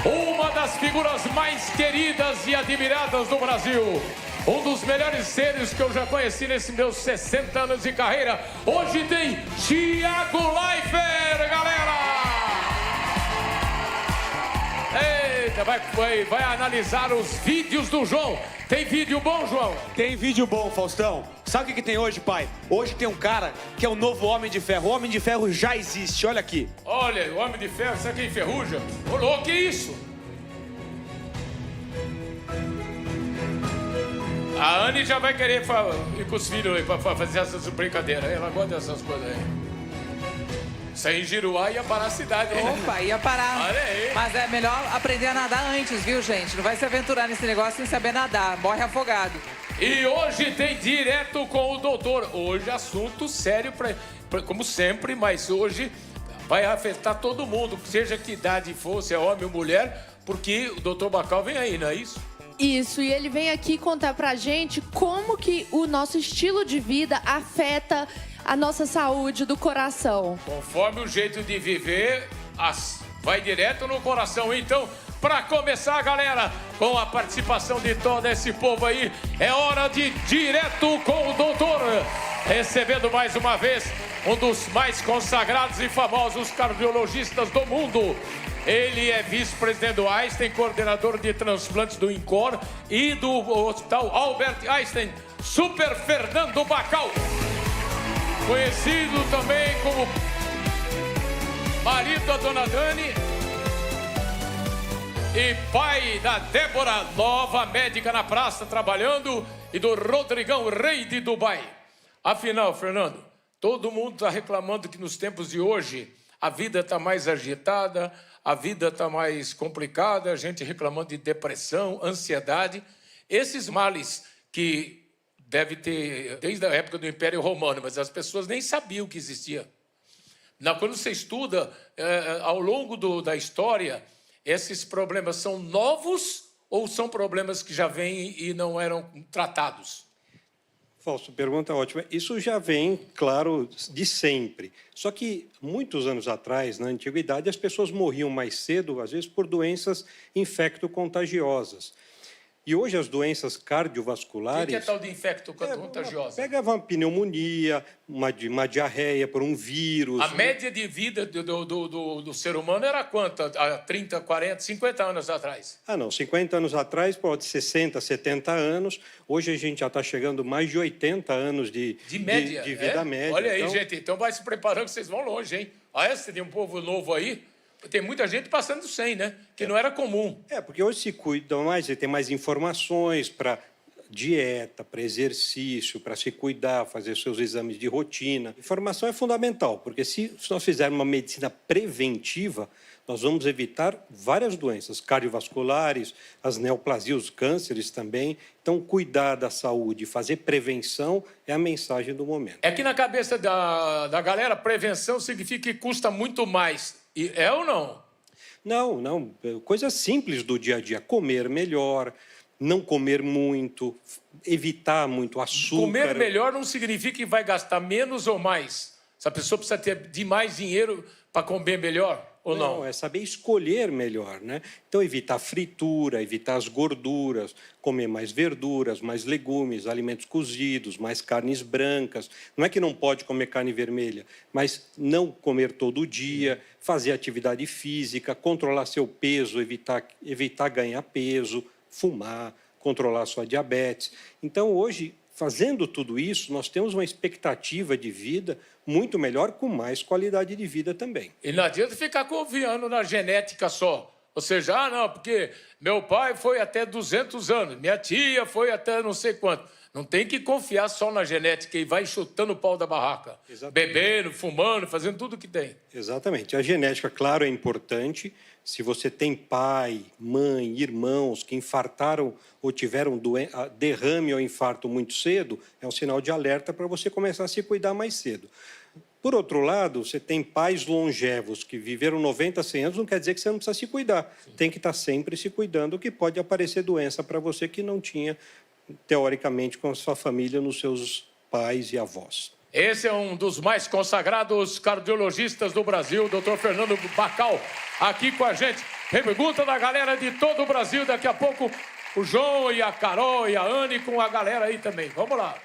uma das figuras mais queridas e admiradas do Brasil. Um dos melhores seres que eu já conheci nesses meus 60 anos de carreira. Hoje tem Thiago Leifert, galera! Eita, vai analisar os vídeos do João. Tem vídeo bom, João? Tem vídeo bom, Faustão. Sabe o que tem hoje, pai? Hoje tem um cara que é o novo Homem de Ferro. O Homem de Ferro já existe, olha aqui. Olha, o Homem de Ferro, sabe quem enferruja? Ô, louco, que isso? A Anne já vai querer ir com os filhos aí pra fazer essas brincadeiras. Ela gosta dessas coisas aí. Isso aí em Giruá ia parar a cidade, hein? Opa, ia parar. Olha aí. Mas é melhor aprender a nadar antes, viu, gente? Não vai se aventurar nesse negócio sem saber nadar. Morre afogado. E hoje tem direto com o doutor. Hoje assunto sério, como sempre, mas hoje vai afetar todo mundo, seja que idade for, se é homem ou mulher, porque o doutor Bacal vem aí, não é isso? Isso, e ele vem aqui contar pra gente como que o nosso estilo de vida afeta a nossa saúde do coração. Conforme o jeito de viver, vai direto no coração. Então, pra começar, galera, com a participação de todo esse povo aí, é hora de direto com o doutor. Recebendo mais uma vez um dos mais consagrados e famosos cardiologistas do mundo. Ele é vice-presidente do Einstein, coordenador de transplantes do INCOR e do Hospital Albert Einstein, Super Fernando Bacal. Conhecido também como marido da dona Dani e pai da Débora, nova médica na praça trabalhando, e do Rodrigão, rei de Dubai. Afinal, Fernando, todo mundo está reclamando que nos tempos de hoje a vida está mais agitada, a vida está mais complicada, a gente reclamando de depressão, ansiedade. Esses males que deve ter desde a época do Império Romano, mas as pessoas nem sabiam que existia. Quando você estuda, ao longo da história, esses problemas são novos ou são problemas que já vêm e não eram tratados? Fausto, pergunta ótima. Isso já vem, claro, de sempre. Só que, muitos anos atrás, na antiguidade, as pessoas morriam mais cedo, às vezes, por doenças infecto-contagiosas. E hoje as doenças cardiovasculares... O que é tal de infecto-contagiosa? Pega uma pneumonia, uma diarreia por um vírus... A média de vida do ser humano era quanta? Há 30, 40, 50 anos atrás? Ah, não. 50 anos atrás, pode 60, 70 anos. Hoje a gente já está chegando mais de 80 anos de média, de vida média. Olha aí, então... gente. Então vai se preparando que vocês vão longe, hein? Olha, se tem um povo novo aí... Tem muita gente passando do 100, né? Que não era comum. Porque hoje se cuidam mais, tem mais informações para dieta, para exercício, para se cuidar, fazer seus exames de rotina. Informação é fundamental, porque se nós fizermos uma medicina preventiva, nós vamos evitar várias doenças cardiovasculares, as neoplasias, os cânceres também. Então, cuidar da saúde, fazer prevenção é a mensagem do momento. É que na cabeça da galera, prevenção significa que custa muito mais. E é ou não? Não. Coisas simples do dia a dia. Comer melhor, não comer muito, evitar muito açúcar. Comer melhor não significa que vai gastar menos ou mais. Essa pessoa precisa ter de mais dinheiro para comer melhor ou não? Não, é saber escolher melhor, né? Então, evitar fritura, evitar as gorduras, comer mais verduras, mais legumes, alimentos cozidos, mais carnes brancas. Não é que não pode comer carne vermelha, mas não comer todo dia, fazer atividade física, controlar seu peso, evitar ganhar peso, fumar, controlar sua diabetes. Então, hoje, fazendo tudo isso, nós temos uma expectativa de vida muito melhor, com mais qualidade de vida também. E não adianta ficar confiando na genética só. Ou seja, não, porque meu pai foi até 200 anos, minha tia foi até não sei quanto. Não tem que confiar só na genética e vai chutando o pau da barraca. Exatamente. Bebendo, fumando, fazendo tudo que tem. Exatamente. A genética, claro, é importante. Se você tem pai, mãe, irmãos que infartaram ou tiveram derrame ou infarto muito cedo, é um sinal de alerta para você começar a se cuidar mais cedo. Por outro lado, você tem pais longevos que viveram 90, 100 anos, não quer dizer que você não precisa se cuidar. Sim. Tem que estar sempre se cuidando, que pode aparecer doença para você que não tinha, teoricamente, com a sua família, nos seus pais e avós. Esse é um dos mais consagrados cardiologistas do Brasil, Dr. Fernando Bacal, aqui com a gente. Pergunta da galera de todo o Brasil. Daqui a pouco o João e a Carol e a Anne com a galera aí também. Vamos lá.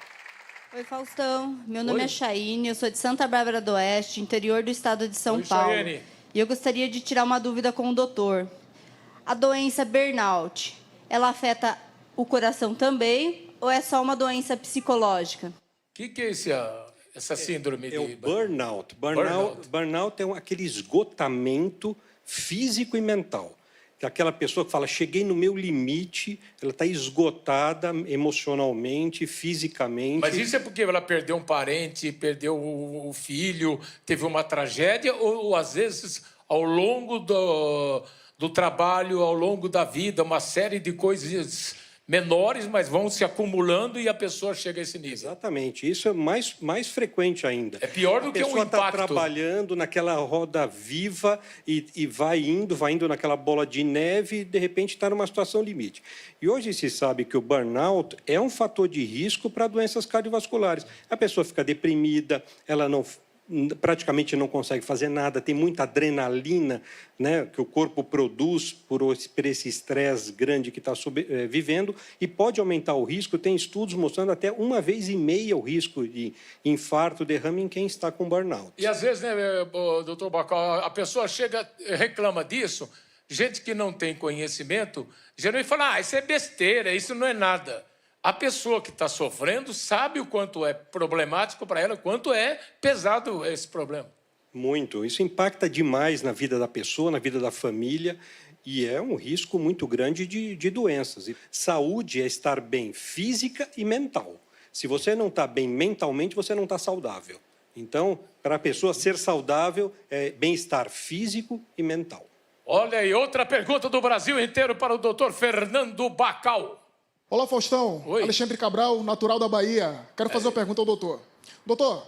Oi, Faustão. Meu nome Oi. é Chaine, eu sou de Santa Bárbara do Oeste, interior do estado de São Oi, Paulo. Chaiane. E eu gostaria de tirar uma dúvida com o doutor. A doença burnout, ela afeta o coração também ou é só uma doença psicológica? O que é essa síndrome É o de... burnout. Burnout. Burnout é aquele esgotamento físico e mental. Que aquela pessoa que fala, cheguei no meu limite, ela está esgotada emocionalmente, fisicamente. Mas isso é porque ela perdeu um parente, perdeu o filho, teve uma tragédia, ou às vezes, ao longo do trabalho, ao longo da vida, uma série de coisas menores, mas vão se acumulando e a pessoa chega a esse nível. Exatamente. Isso é mais frequente ainda. É pior do que um A pessoa está impacto. trabalhando naquela roda viva e vai indo naquela bola de neve e, de repente, está numa situação limite. E hoje se sabe que o burnout é um fator de risco para doenças cardiovasculares. A pessoa fica deprimida, ela praticamente não consegue fazer nada, tem muita adrenalina, né, que o corpo produz por esse estresse grande que está vivendo e pode aumentar o risco. Tem estudos mostrando até 1,5 vezes o risco de infarto, derrame em quem está com burnout. E às vezes, né, doutor Bacal, a pessoa chega, reclama disso, gente que não tem conhecimento, geralmente fala, isso é besteira, isso não é nada. A pessoa que está sofrendo sabe o quanto é problemático para ela, o quanto é pesado esse problema. Muito. Isso impacta demais na vida da pessoa, na vida da família, e é um risco muito grande de doenças. E saúde é estar bem física e mental. Se você não está bem mentalmente, você não está saudável. Então, para a pessoa ser saudável, é bem-estar físico e mental. Olha aí, outra pergunta do Brasil inteiro para o doutor Fernando Bacal. Olá, Faustão. Oi. Alexandre Cabral, natural da Bahia. Quero fazer uma pergunta ao doutor. Doutor,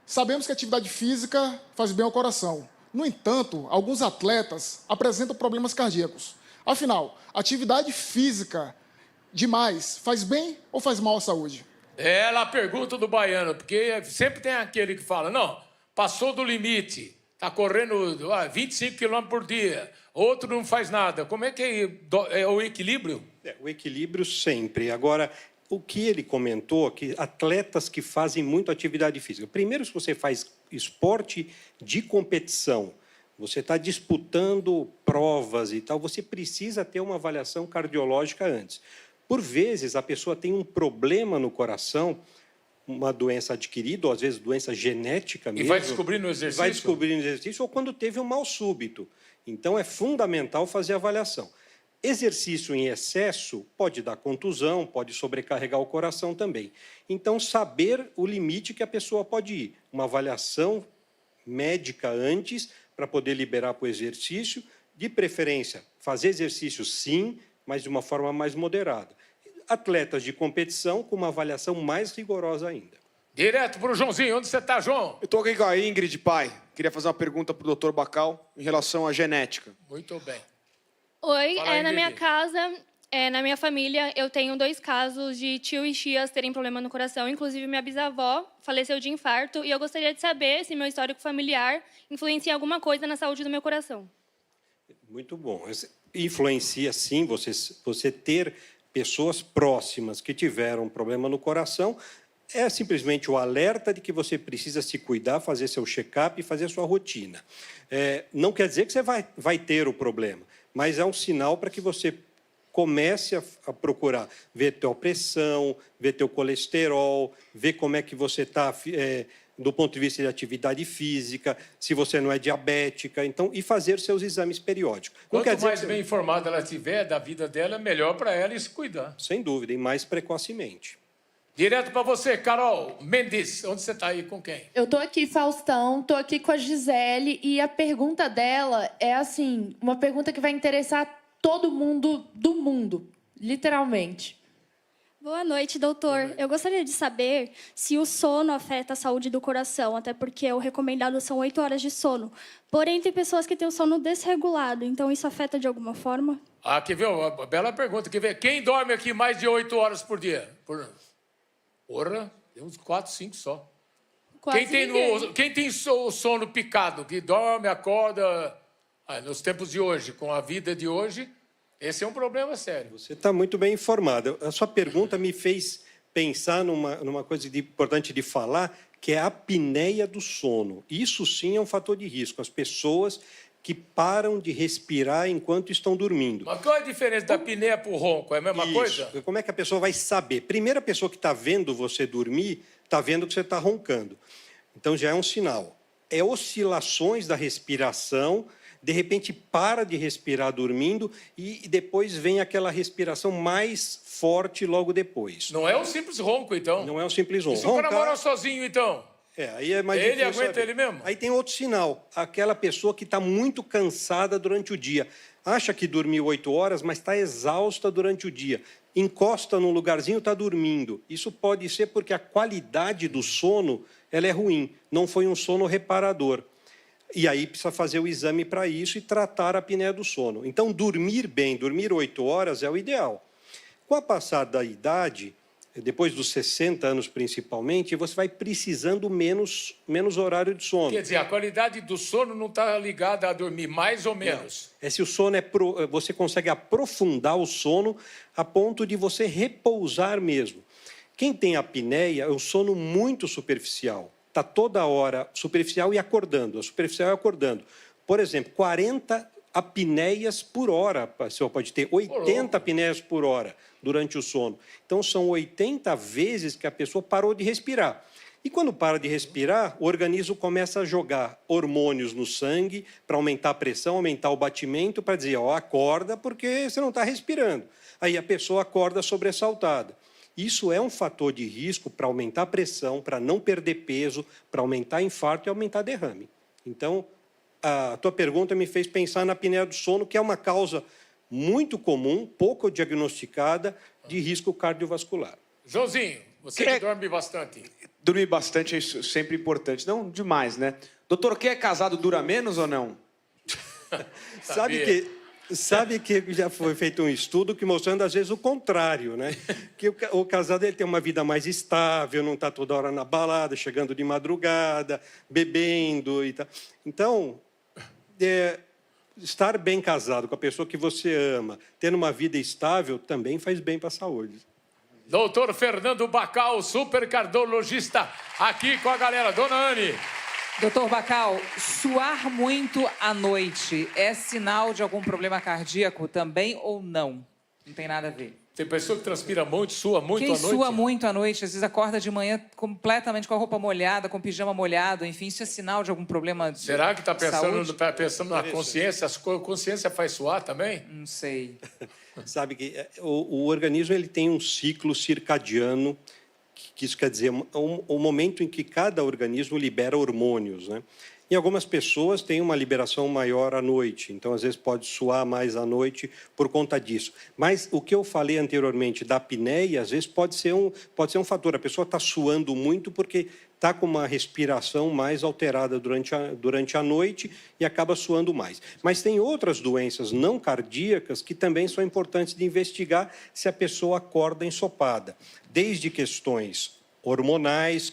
sabemos que a atividade física faz bem ao coração. No entanto, alguns atletas apresentam problemas cardíacos. Afinal, atividade física demais faz bem ou faz mal à saúde? Ela a pergunta do baiano, porque sempre tem aquele que fala, não, passou do limite, está correndo 25 km por dia, outro não faz nada. Como é que é o equilíbrio? O equilíbrio sempre. Agora, o que ele comentou, que atletas que fazem muito atividade física. Primeiro, se você faz esporte de competição, você está disputando provas e tal, você precisa ter uma avaliação cardiológica antes. Por vezes, a pessoa tem um problema no coração, uma doença adquirida, ou às vezes doença genética mesmo. E vai descobrir no exercício? Vai descobrir no exercício, ou quando teve um mal súbito. Então, é fundamental fazer a avaliação. Exercício em excesso pode dar contusão, pode sobrecarregar o coração também. Então, saber o limite que a pessoa pode ir. Uma avaliação médica antes, para poder liberar para o exercício. De preferência, fazer exercício sim, mas de uma forma mais moderada. Atletas de competição com uma avaliação mais rigorosa ainda. Direto para o Joãozinho. Onde você está, João? Eu estou aqui com a Ingrid, pai. Queria fazer uma pergunta para o doutor Bacal em relação à genética. Muito bem. Oi, Fala aí, na minha Vivi. casa, na minha família, eu tenho 2 casos de tio e tias terem problema no coração. Inclusive, minha bisavó faleceu de infarto. E eu gostaria de saber se meu histórico familiar influencia alguma coisa na saúde do meu coração. Muito bom. Influencia, sim, você ter pessoas próximas que tiveram problema no coração, é simplesmente o alerta de que você precisa se cuidar, fazer seu check-up e fazer sua rotina. Não quer dizer que você vai ter o problema, mas é um sinal para que você comece a procurar ver tua pressão, ver teu colesterol, ver como é que você está do ponto de vista de atividade física, se você não é diabética, então, e fazer seus exames periódicos. Não Quanto quer dizer mais que bem informada ela estiver da vida dela, melhor para ela e se cuidar. Sem dúvida, e mais precocemente. Direto para você, Carol Mendes. Onde você está aí com quem? Eu tô aqui, Faustão, tô aqui com a Gisele e a pergunta dela é assim, uma pergunta que vai interessar todo mundo do mundo, literalmente. Boa noite, doutor. Eu gostaria de saber se o sono afeta a saúde do coração, até porque o recomendado são 8 horas de sono. Porém, tem pessoas que têm o sono desregulado, então isso afeta de alguma forma? Quer ver? Uma bela pergunta. Quer ver? Quem dorme aqui mais de 8 horas por dia? Porra, tem uns 4, 5 só. Quase Quem tem o sono picado, que dorme, acorda... Nos tempos de hoje, com a vida de hoje, esse é um problema sério. Você está muito bem informado. A sua pergunta me fez pensar numa coisa importante de falar, que é a apneia do sono. Isso sim é um fator de risco. As pessoas que param de respirar enquanto estão dormindo. Mas qual é a diferença da apneia para o ronco? É a mesma coisa? Como é que a pessoa vai saber? Primeiro, a pessoa que está vendo você dormir, está vendo que você está roncando. Então, já é um sinal. É oscilações da respiração, de repente para de respirar dormindo e depois vem aquela respiração mais forte logo depois. Não é um simples ronco, então? Não é um simples ronco. E se o cara mora sozinho, então? Aí é mais ele difícil aguenta saber. ele mesmo? Aí tem outro sinal, aquela pessoa que está muito cansada durante o dia. Acha que dormiu 8 horas, mas está exausta durante o dia. Encosta num lugarzinho, está dormindo. Isso pode ser porque a qualidade do sono ela é ruim, não foi um sono reparador. E aí precisa fazer o exame para isso e tratar a apneia do sono. Então, dormir bem, dormir 8 horas é o ideal. Com a passada da idade, depois dos 60 anos principalmente, você vai precisando menos horário de sono. Quer dizer, a qualidade do sono não está ligada a dormir mais ou menos? Não. É se o sono você consegue aprofundar o sono a ponto de você repousar mesmo. Quem tem apneia é o sono muito superficial. Está toda hora superficial e acordando, superficial e acordando. Por exemplo, 40 apneias por hora, a pessoa pode ter 80 apneias por hora durante o sono. Então, são 80 vezes que a pessoa parou de respirar. E quando para de respirar, o organismo começa a jogar hormônios no sangue para aumentar a pressão, aumentar o batimento, para dizer, ó, acorda porque você não está respirando. Aí a pessoa acorda sobressaltada. Isso é um fator de risco para aumentar a pressão, para não perder peso, para aumentar infarto e aumentar derrame. Então, a tua pergunta me fez pensar na apneia do sono, que é uma causa muito comum, pouco diagnosticada, de risco cardiovascular. Joãozinho, você que dorme bastante. Dormir bastante é sempre importante. Não demais, né? Doutor, quem é casado dura menos ou não? Sabe que já foi feito um estudo que mostrando, às vezes, o contrário, né? Que o casado ele tem uma vida mais estável, não está toda hora na balada, chegando de madrugada, bebendo e tal. Então, estar bem casado com a pessoa que você ama, tendo uma vida estável, também faz bem para a saúde. Doutor Fernando Bacal, super cardiologista, aqui com a galera. Dona Anne. Doutor Bacal, suar muito à noite é sinal de algum problema cardíaco também ou não? Não tem nada a ver. Tem pessoa que transpira muito, sua muito à noite? Quem sua muito à noite, às vezes acorda de manhã completamente com a roupa molhada, com o pijama molhado, enfim, isso é sinal de algum problema de saúde? Será que está pensando na consciência? A consciência faz suar também? Não sei. Sabe que o organismo ele tem um ciclo circadiano, que isso quer dizer o momento em que cada organismo libera hormônios, né? E algumas pessoas têm uma liberação maior à noite, então às vezes pode suar mais à noite por conta disso. Mas o que eu falei anteriormente da apneia, às vezes pode ser um fator. A pessoa está suando muito porque está com uma respiração mais alterada durante a noite e acaba suando mais. Mas tem outras doenças não cardíacas que também são importantes de investigar se a pessoa acorda ensopada. Desde questões hormonais,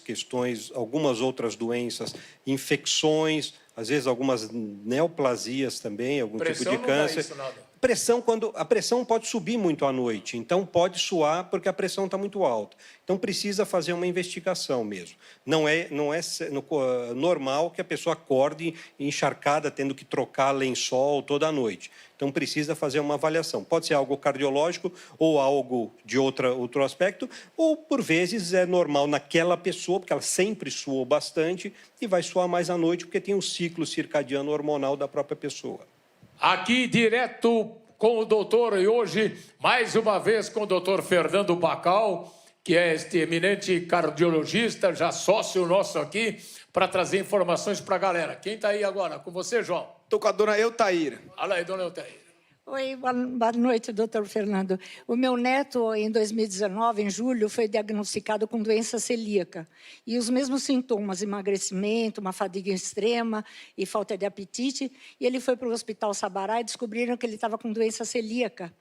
algumas outras doenças, infecções, às vezes algumas neoplasias também, algum tipo de câncer. A pressão pode subir muito à noite, então pode suar porque a pressão está muito alta. Então precisa fazer uma investigação mesmo. Não é normal que a pessoa acorde encharcada, tendo que trocar lençol toda a noite. Então precisa fazer uma avaliação. Pode ser algo cardiológico ou algo de outro aspecto, ou por vezes é normal naquela pessoa, porque ela sempre suou bastante e vai suar mais à noite porque tem um ciclo circadiano hormonal da própria pessoa. Aqui direto com o doutor, e hoje, mais uma vez, com o doutor Fernando Bacal, que é este eminente cardiologista, já sócio nosso aqui, para trazer informações para a galera. Quem está aí agora? Com você, João? Estou com a dona Eutaíra. Olha aí, dona Eutaíra. Oi, boa noite, doutor Fernando. O meu neto, em 2019, em julho, foi diagnosticado com doença celíaca. E os mesmos sintomas, emagrecimento, uma fadiga extrema e falta de apetite. E ele foi para o Hospital Sabará e descobriram que ele estava com doença celíaca.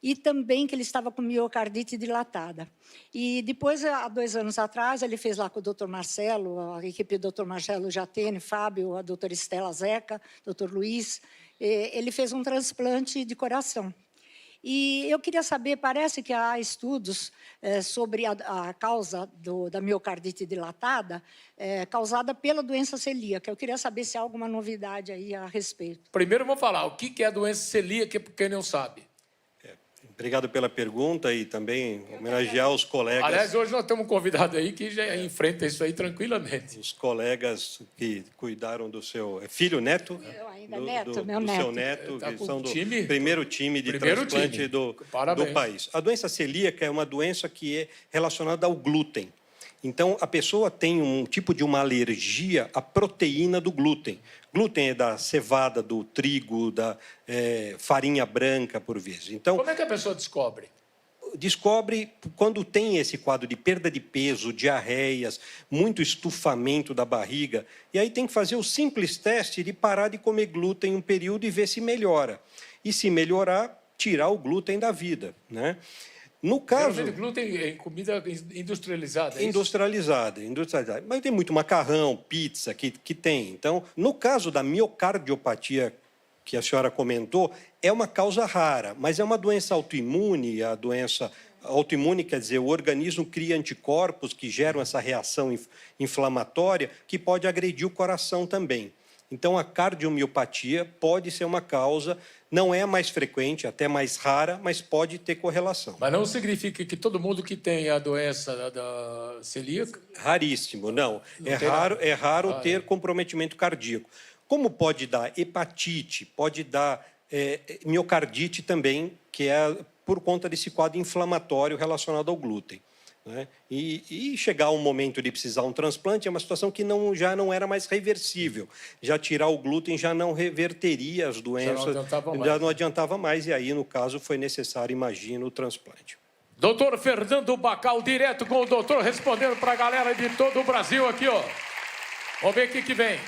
E também que ele estava com miocardite dilatada. E depois, há 2 anos atrás, ele fez lá com o doutor Marcelo, a equipe do doutor Marcelo Jatene, Fábio, a doutora Estela Zeca, doutor Luiz, ele fez um transplante de coração. E eu queria saber, parece que há estudos sobre a causa da miocardite dilatada causada pela doença celíaca. Eu queria saber se há alguma novidade aí a respeito. Primeiro vamos falar o que é a doença celíaca, para quem não sabe. Obrigado pela pergunta e também homenagear os colegas. Aliás, hoje nós temos um convidado aí que já enfrenta isso aí tranquilamente. Os colegas que cuidaram do seu filho, neto? Eu ainda do, neto, do, meu do neto. seu neto, Tá que com são do time? primeiro time de Primeiro transplante time. do Parabéns. país. A doença celíaca é uma doença que é relacionada ao glúten. Então, a pessoa tem um tipo de uma alergia à proteína do glúten. Glúten é da cevada, do trigo, da farinha branca, por vezes. Então, Como é que a pessoa descobre? descobre quando tem esse quadro de perda de peso, diarreias, muito estufamento da barriga, e aí tem que fazer o simples teste de parar de comer glúten um período e ver se melhora. E se melhorar, tirar o glúten da vida, né? No caso... Geralmente, glúten em comida industrializada, é isso? Industrializada. Mas tem muito macarrão, pizza, que tem. Então, no caso da miocardiopatia que a senhora comentou, é uma causa rara, mas é uma doença autoimune. A doença autoimune quer dizer o organismo cria anticorpos que geram essa reação inflamatória que pode agredir o coração também. Então, a cardiomiopatia pode ser uma causa, não é a mais frequente, até mais rara, mas pode ter correlação. Mas não significa que todo mundo que tem a doença da celíaca... Raríssimo, não. É raro ter comprometimento cardíaco. Como pode dar hepatite, pode dar miocardite também, que é por conta desse quadro inflamatório relacionado ao glúten, né? E chegar um momento de precisar um transplante é uma situação que já não era mais reversível. Já tirar o glúten já não reverteria as doenças, já não adiantava mais, e aí, no caso, foi necessário, imagino, o transplante. Doutor Fernando Bacal, direto com o doutor, respondendo para a galera de todo o Brasil aqui, ó. Vamos ver o que vem.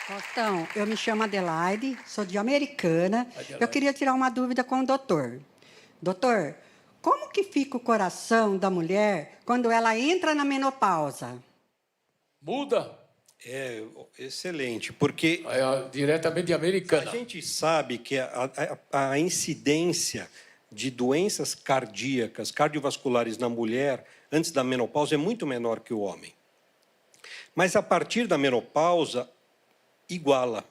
Faustão, eu me chamo Adelaide, sou de Americana. Eu queria tirar uma dúvida com o doutor. Doutor, como que fica o coração da mulher quando ela entra na menopausa? Muda. É excelente, porque... diretamente de Americana. A gente sabe que a incidência de doenças cardíacas, cardiovasculares na mulher antes da menopausa é muito menor que o homem. Mas a partir da menopausa, iguala,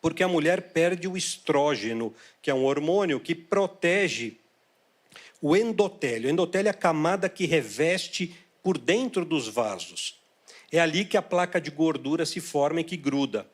porque a mulher perde o estrógeno, que é um hormônio que protege o endotélio. O endotélio é a camada que reveste por dentro dos vasos. É ali que a placa de gordura se forma e que gruda.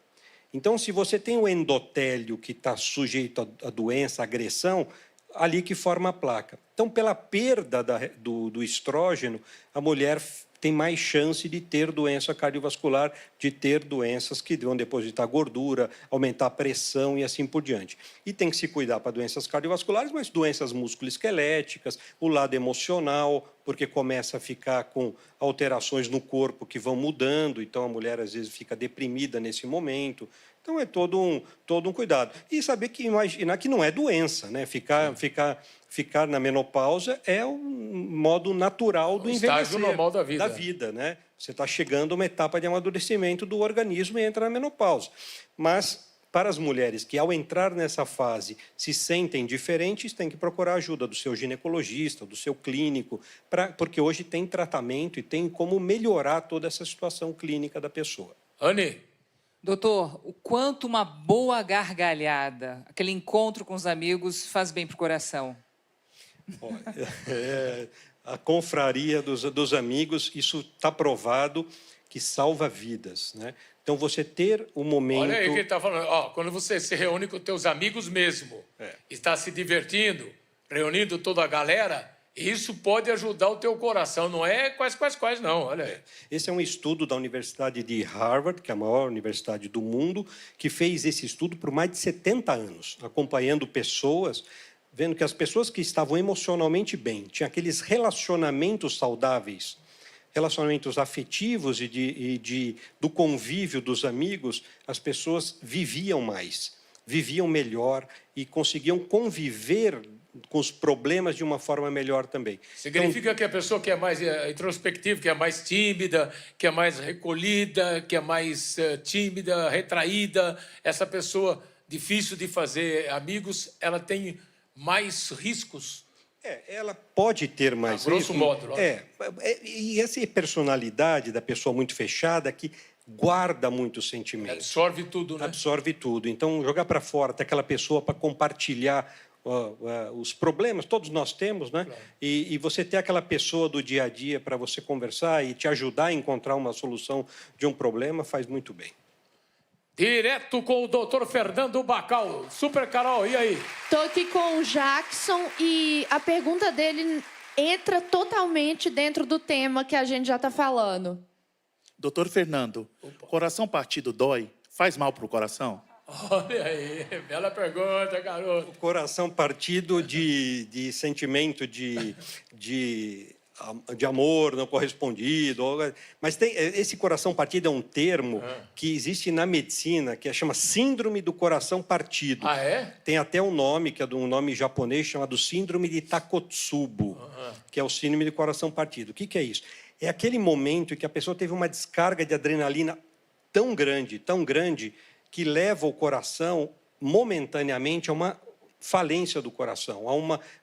Então, se você tem o endotélio que está sujeito à doença, à agressão, ali que forma a placa. Então, pela perda do estrógeno, a mulher tem mais chance de ter doença cardiovascular, de ter doenças que vão depositar gordura, aumentar a pressão e assim por diante. E tem que se cuidar para doenças cardiovasculares, mas doenças musculoesqueléticas, o lado emocional, porque começa a ficar com alterações no corpo que vão mudando, então a mulher às vezes fica deprimida nesse momento. Então é todo um cuidado. E saber que imaginar que não é doença, né? Ficar na menopausa é um modo natural do envelhecer. Estágio normal da vida. Da vida, né? Você está chegando a uma etapa de amadurecimento do organismo e entra na menopausa. Mas, para as mulheres que, ao entrar nessa fase, se sentem diferentes, tem que procurar ajuda do seu ginecologista, do seu clínico, porque hoje tem tratamento e tem como melhorar toda essa situação clínica da pessoa. Anny. Doutor, o quanto uma boa gargalhada, aquele encontro com os amigos, faz bem para o coração? A confraria dos amigos, isso está provado que salva vidas, né? Então, você ter o momento... Olha aí o que ele está falando. Ó, quando você se reúne com os teus amigos mesmo, está se divertindo, reunindo toda a galera... Isso pode ajudar o teu coração, não é quais, não, olha aí. Esse é um estudo da Universidade de Harvard, que é a maior universidade do mundo, que fez esse estudo por mais de 70 anos, acompanhando pessoas, vendo que as pessoas que estavam emocionalmente bem, tinham aqueles relacionamentos saudáveis, relacionamentos afetivos e do convívio dos amigos, as pessoas viviam mais, viviam melhor e conseguiam conviver com os problemas de uma forma melhor também. Significa que a pessoa que é mais introspectiva, que é mais tímida, que é mais recolhida, que é mais tímida, retraída, essa pessoa difícil de fazer amigos, ela tem mais riscos. Ela pode ter mais grosso risco. modo. E essa personalidade da pessoa muito fechada que guarda muitos sentimentos. Absorve tudo, né? Absorve tudo. Então, jogar para fora, ter aquela pessoa para compartilhar os problemas, todos nós temos, né? Claro. E você ter aquela pessoa do dia a dia para você conversar e te ajudar a encontrar uma solução de um problema faz muito bem. Direto com o doutor Fernando Bacal. Super Carol, e aí? Tô aqui com o Jackson e a pergunta dele entra totalmente dentro do tema que a gente já está falando. Doutor Fernando, coração partido dói? Faz mal para o coração? Olha aí, bela pergunta, garoto. O coração partido de sentimento de amor não correspondido. Mas esse coração partido é um termo que existe na medicina, que chama síndrome do coração partido. Ah, é? Tem até um nome, que é um nome japonês, chamado síndrome de Takotsubo, que é o síndrome do coração partido. O que é isso? É aquele momento em que a pessoa teve uma descarga de adrenalina tão grande, que leva o coração momentaneamente a uma falência do coração.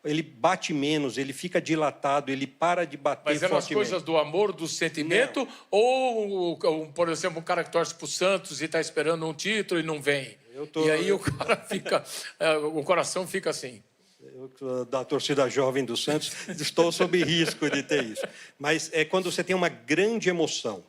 Ele bate menos, ele fica dilatado, ele para de bater Mas é nas fortemente. coisas do amor, do sentimento? Não. Ou, por exemplo, um cara que torce pro Santos e está esperando um título e não vem? E aí o cara fica... o coração fica assim. Eu, da torcida jovem do Santos, estou sob risco de ter isso. Mas é quando você tem uma grande emoção,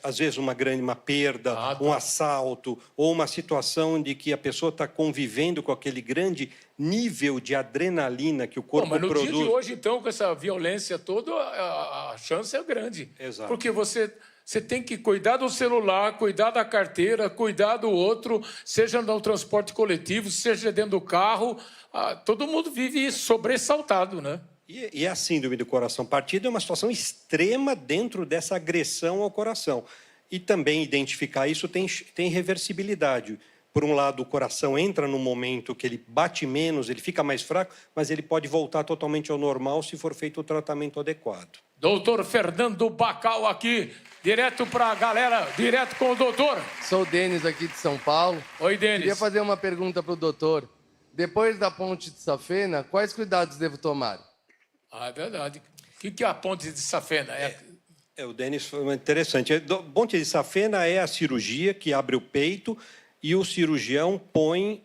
às vezes uma perda, um assalto, ou uma situação de que a pessoa está convivendo com aquele grande nível de adrenalina que o corpo produz. Mas no dia de hoje, então, com essa violência toda, a chance é grande. Exato. Porque você tem que cuidar do celular, cuidar da carteira, cuidar do outro, seja no transporte coletivo, seja dentro do carro. Todo mundo vive sobressaltado, né? E a síndrome do coração partido é uma situação extrema dentro dessa agressão ao coração. E também identificar isso tem reversibilidade. Por um lado, o coração entra num momento que ele bate menos, ele fica mais fraco, mas ele pode voltar totalmente ao normal se for feito o tratamento adequado. Doutor Fernando Bacal aqui, direto para a galera, direto com o doutor. Sou o Denis aqui de São Paulo. Oi, Denis. Queria fazer uma pergunta para o doutor. Depois da ponte de Safena, quais cuidados devo tomar? É verdade. O que é a ponte de Safena? O Denis foi interessante. A ponte de Safena é a cirurgia que abre o peito e o cirurgião põe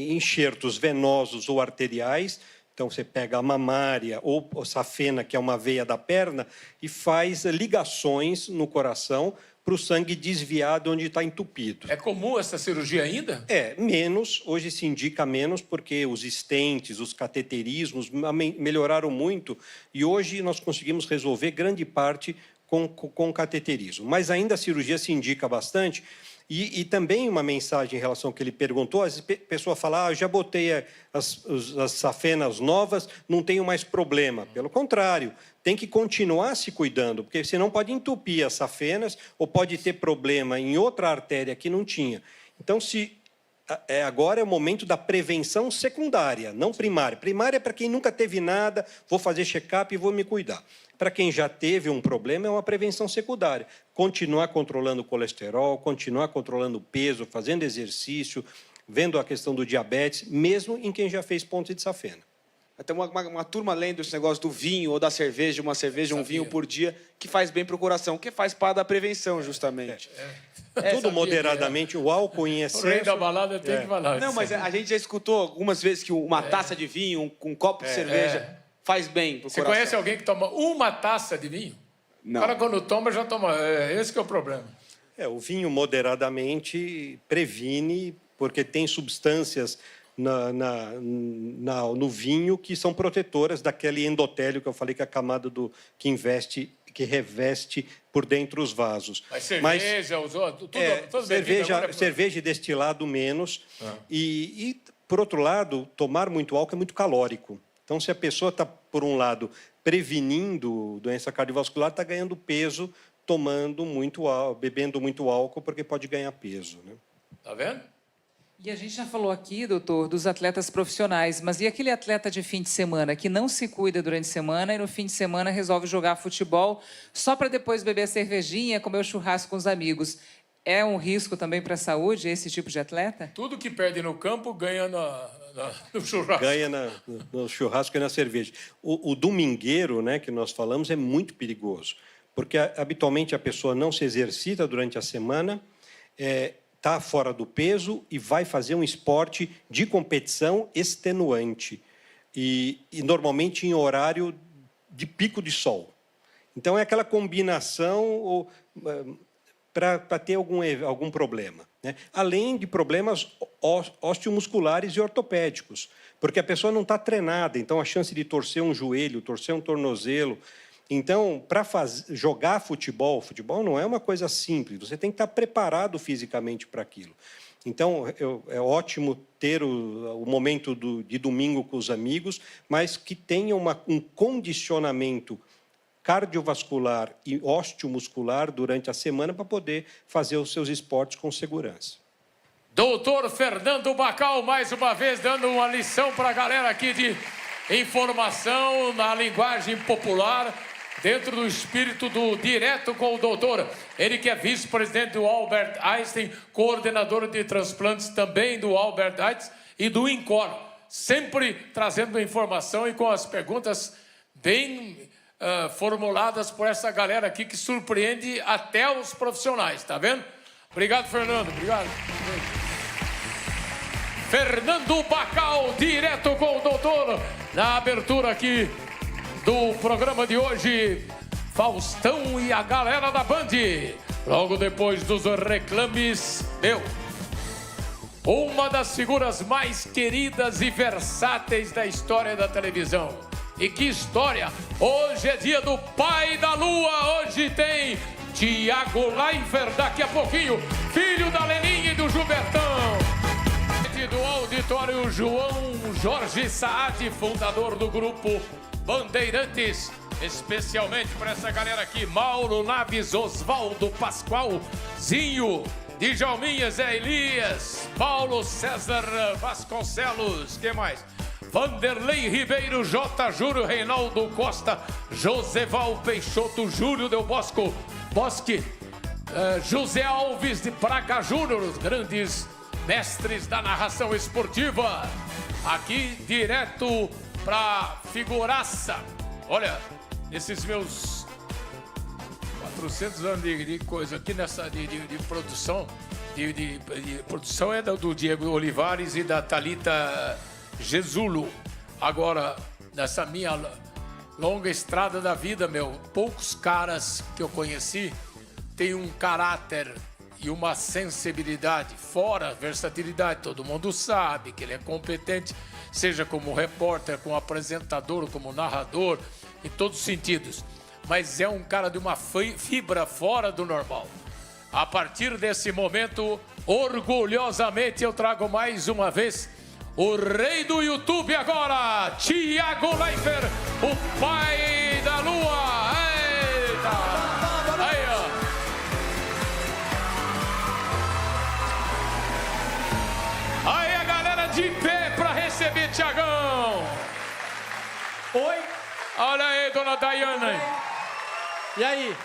enxertos venosos ou arteriais. Então, você pega a mamária ou a safena, que é uma veia da perna, e faz ligações no coração para o sangue desviar de onde está entupido. É comum essa cirurgia ainda? Menos. Hoje se indica menos porque os estentes, os cateterismos melhoraram muito e hoje nós conseguimos resolver grande parte com cateterismo. Mas ainda a cirurgia se indica bastante. E também uma mensagem em relação ao que ele perguntou, a pessoa fala, já botei as safenas novas, não tenho mais problema. Pelo contrário, tem que continuar se cuidando, porque senão pode entupir as safenas ou pode ter problema em outra artéria que não tinha. Então, agora é o momento da prevenção secundária, não primária. Primária é para quem nunca teve nada, vou fazer check-up e vou me cuidar. Para quem já teve um problema, é uma prevenção secundária. Continuar controlando o colesterol, continuar controlando o peso, fazendo exercício, vendo a questão do diabetes, mesmo em quem já fez ponte de safena. Até uma turma lendo esse negócio do vinho ou da cerveja, uma cerveja, um vinho por dia, que faz bem para o coração, que faz parte da prevenção, justamente. Tudo moderadamente, o álcool em excesso... O rei da balada tem que falar. Não, mas a gente já escutou algumas vezes que uma taça de vinho, um copo de cerveja, faz bem para o coração. Você conhece alguém que toma uma taça de vinho? Não. O cara, quando toma, já toma. Esse que é o problema. O vinho moderadamente previne, porque tem substâncias no vinho que são protetoras daquele endotélio que eu falei, que é a camada que reveste por dentro os vasos. Mas cerveja, cerveja e destilado menos. E, por outro lado, tomar muito álcool é muito calórico. Então, se a pessoa está, por um lado, prevenindo doença cardiovascular, está ganhando peso tomando muito álcool, bebendo muito álcool, porque pode ganhar peso. Né? Tá vendo? E a gente já falou aqui, doutor, dos atletas profissionais, mas e aquele atleta de fim de semana que não se cuida durante a semana e no fim de semana resolve jogar futebol só para depois beber a cervejinha, comer o churrasco com os amigos? é um risco também para a saúde, esse tipo de atleta? Tudo que perde no campo ganha no churrasco. Ganha no churrasco e na cerveja. O domingueiro, né, que nós falamos, é muito perigoso, porque habitualmente a pessoa não se exercita durante a semana, está fora do peso e vai fazer um esporte de competição extenuante, e normalmente em horário de pico de sol. Então, é aquela combinação para ter algum problema, né? Além de problemas osteomusculares e ortopédicos, porque a pessoa não está treinada, então a chance de torcer um joelho, torcer um tornozelo. Então, para jogar futebol não é uma coisa simples, você tem que estar preparado fisicamente para aquilo. Então, é ótimo ter o momento de domingo com os amigos, mas que tenha um condicionamento cardiovascular e osteomuscular durante a semana para poder fazer os seus esportes com segurança. Doutor Fernando Bacal, mais uma vez, dando uma lição para a galera aqui de informação na linguagem popular, dentro do espírito do Direto com o Doutor. Ele que é vice-presidente do Albert Einstein, coordenador de transplantes também do Albert Einstein e do INCOR, sempre trazendo informação e com as perguntas bem formuladas por essa galera aqui que surpreende até os profissionais, tá vendo? Obrigado, Fernando. Obrigado. Fernando Bacal, Direto com o Doutor, na abertura aqui do programa de hoje, Faustão e a galera da Band. Logo depois dos reclames, uma das figuras mais queridas e versáteis da história da televisão. E que história! Hoje é dia do Pai da Lua. Hoje tem Tiago Leifert, daqui a pouquinho, filho da Leninha e do Gilbertão. Do auditório, João Jorge Saad, fundador do grupo Bandeirantes, especialmente para essa galera aqui: Mauro Naves, Oswaldo Pascoal, Zinho, Djalminha, Zé Elias, Paulo César Vasconcelos, que mais? Vanderlei Ribeiro, J. Júlio, Reinaldo Costa, Joseval Peixoto, Júlio Del Bosque, José Alves de Praga Júnior, os grandes mestres da narração esportiva. Aqui direto pra figuraça. Olha, nesses meus 400 anos de coisa aqui nessa de produção, de produção é do Diego Olivares e da Thalita Gesulo. Agora, nessa minha longa estrada da vida, poucos caras que eu conheci têm um caráter e uma sensibilidade, fora versatilidade. Todo mundo sabe que ele é competente, seja como repórter, como apresentador, como narrador, em todos os sentidos. Mas é um cara de uma fibra fora do normal. A partir desse momento, orgulhosamente, eu trago mais uma vez o rei do YouTube agora, Tiago Leifert, o pai da lua. Eita! Aí, ó. Aí a galera de pé para receber Tiagão. Oi. Olha aí, dona Dayana. E aí?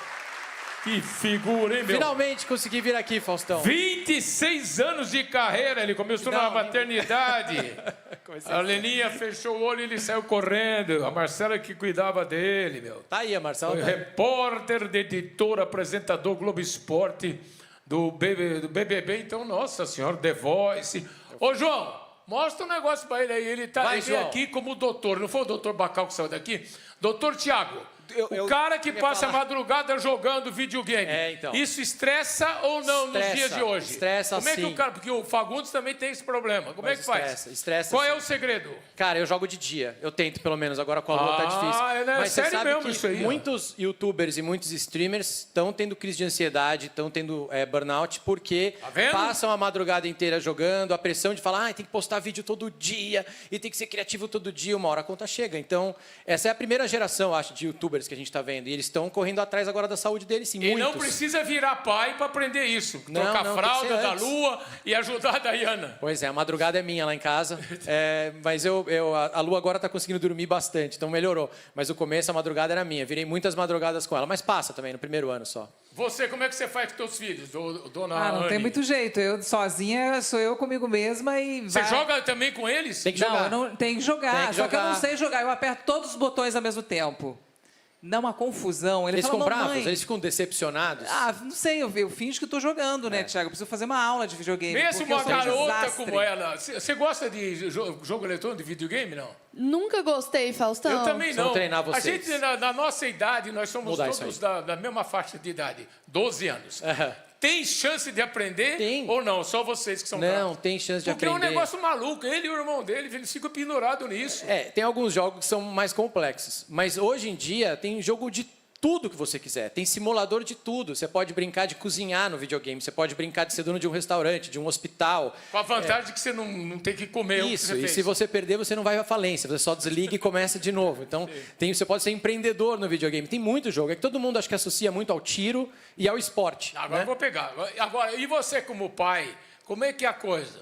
Que figura, hein, meu? Finalmente consegui vir aqui, Faustão. 26 anos de carreira, ele começou na maternidade. A Leninha fechou o olho e ele saiu correndo. A Marcela que cuidava dele, meu. Tá aí, a Marcela. Foi repórter, editor, apresentador Globo Esporte do BBB. Então, nossa senhora, The Voice. Ô, João, mostra um negócio pra ele aí. Ele veio aqui como doutor. Não foi o doutor Bacal que saiu daqui? Doutor Tiago. O cara que passa a madrugada jogando videogame. Então. Isso estressa ou não nos dias de hoje? Estressa, Como é que sim. o cara... Porque o Fagundes também tem esse problema. Como é que faz? Estressa. Qual é o segredo? Cara, eu jogo de dia. Eu tento, pelo menos. Agora com a lua tá difícil. Né? Mas Sério você sabe mesmo que isso aí? muitos youtubers e muitos streamers estão tendo crise de ansiedade, estão tendo burnout, porque passam a madrugada inteira jogando, a pressão de falar, tem que postar vídeo todo dia, e tem que ser criativo todo dia, uma hora a conta chega. Então, essa é a primeira geração, acho, de youtubers youtubers que a gente está vendo. E eles estão correndo atrás agora da saúde deles, sim, E muitos. não precisa virar pai para aprender isso. Não, Trocar não, fralda tem que ser da antes. Lua e ajudar a Dayana. Pois é, a madrugada é minha lá em casa. Mas a Lu agora está conseguindo dormir bastante, então melhorou. Mas o começo, a madrugada era minha. Virei muitas madrugadas com ela. Mas passa também, no primeiro ano só. Você, como é que você faz com seus filhos, dona Não Anne? tem muito jeito. Eu sozinha sou eu comigo mesma e Você vai... joga também com eles? Tem que Não, jogar. eu não tenho que jogar. Tem que Só que eu não jogar. sei jogar. Eu aperto todos os botões ao mesmo tempo. Dá uma confusão. Ele Eles fala, ficam bravos? mamãe... Eles ficam decepcionados? Ah, não sei, eu finjo que estou jogando, né, Thiago? Eu preciso fazer uma aula de videogame. Mesmo porque eu uma sou um garota desastre. como ela. Você gosta de jogo eletrônico, de videogame, não? Nunca gostei, Faustão. Eu também não. treinar A vocês. gente, na nossa idade, nós somos Mudar isso todos da mesma faixa de idade, 12 anos. Aham. Tem chance de aprender Tem. ou não? Só vocês que são Não, bravos? tem chance de Porque aprender. é um negócio maluco. Ele e o irmão dele, eles ficam pendurados nisso. Tem alguns jogos que são mais complexos. Mas hoje em dia tem jogo de tudo que você quiser. Tem simulador de tudo. Você pode brincar de cozinhar no videogame. Você pode brincar de ser dono de um restaurante, de um hospital. Com a vantagem de que você não tem que comer o que Isso, você e fez. se você perder, você não vai à falência. Você só desliga e começa de novo. Então, você pode ser empreendedor no videogame. Tem muito jogo. É que todo mundo acho que associa muito ao tiro e ao esporte. Agora né? eu vou pegar. Agora, e você como pai, como é que é a coisa?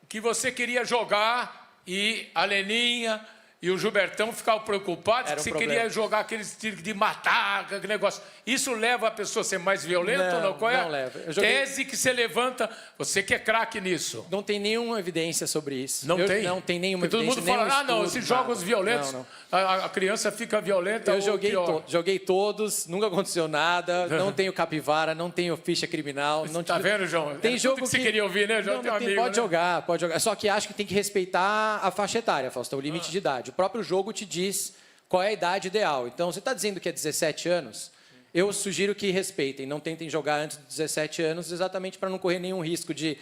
Que você queria jogar e a Leninha e o Gilbertão ficavam preocupados Era que um você problema. queria jogar aqueles tiros de matar, aquele negócio. Isso leva a pessoa a ser mais violenta ou não? Qual é não a leva. Eu joguei- tese que você levanta? Você que é craque nisso. Não tem nenhuma evidência sobre isso. Não tem? Não tem nenhuma Porque todo evidência. mundo fala, nenhum ah, não, estudo, esses jogos nada. violentos, Não. a criança fica violenta Eu ou pior. joguei todos, nunca aconteceu nada, não tenho capivara, não tenho ficha criminal. Não Tá vendo, João? Tem Era jogo tudo que você queria ouvir, né, João? Não, Tem um tem- amigo, pode né? jogar, pode jogar. Só que acho que tem que respeitar a faixa etária, Faustão, o limite de idade. O próprio jogo te diz qual é a idade ideal. Então, você está dizendo que é 17 anos? Eu sugiro que respeitem, não tentem jogar antes de 17 anos, exatamente para não correr nenhum risco de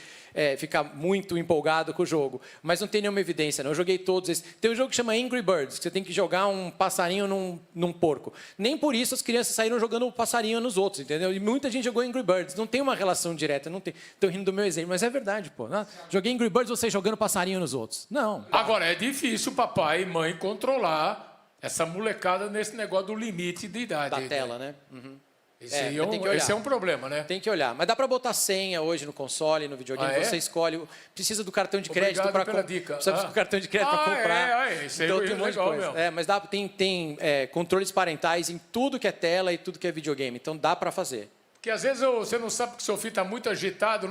ficar muito empolgado com o jogo. Mas não tem nenhuma evidência, não. Eu joguei todos esses. Tem um jogo que chama Angry Birds, que você tem que jogar um passarinho num porco. Nem por isso as crianças saíram jogando o passarinho nos outros, entendeu? E muita gente jogou Angry Birds. Não tem uma relação direta, não tem. Estou rindo do meu exemplo, mas é verdade, pô. Joguei Angry Birds, você jogando passarinho nos outros. Não. Agora, é difícil papai e mãe controlar essa molecada nesse negócio do limite de idade. Da tela, né? Uhum. Esse é tem que olhar. esse é um problema, né? Tem que olhar. Mas dá para botar senha hoje no console, no videogame. Ah, é? Você escolhe. Precisa do cartão de crédito Obrigado para pela dica. Precisa do cartão de crédito para comprar. Isso aí Então é tem um monte de legal coisa. mesmo. Mas tem controles parentais em tudo que é tela e tudo que é videogame. Então dá para fazer. Porque às vezes você não sabe que seu filho está muito agitado,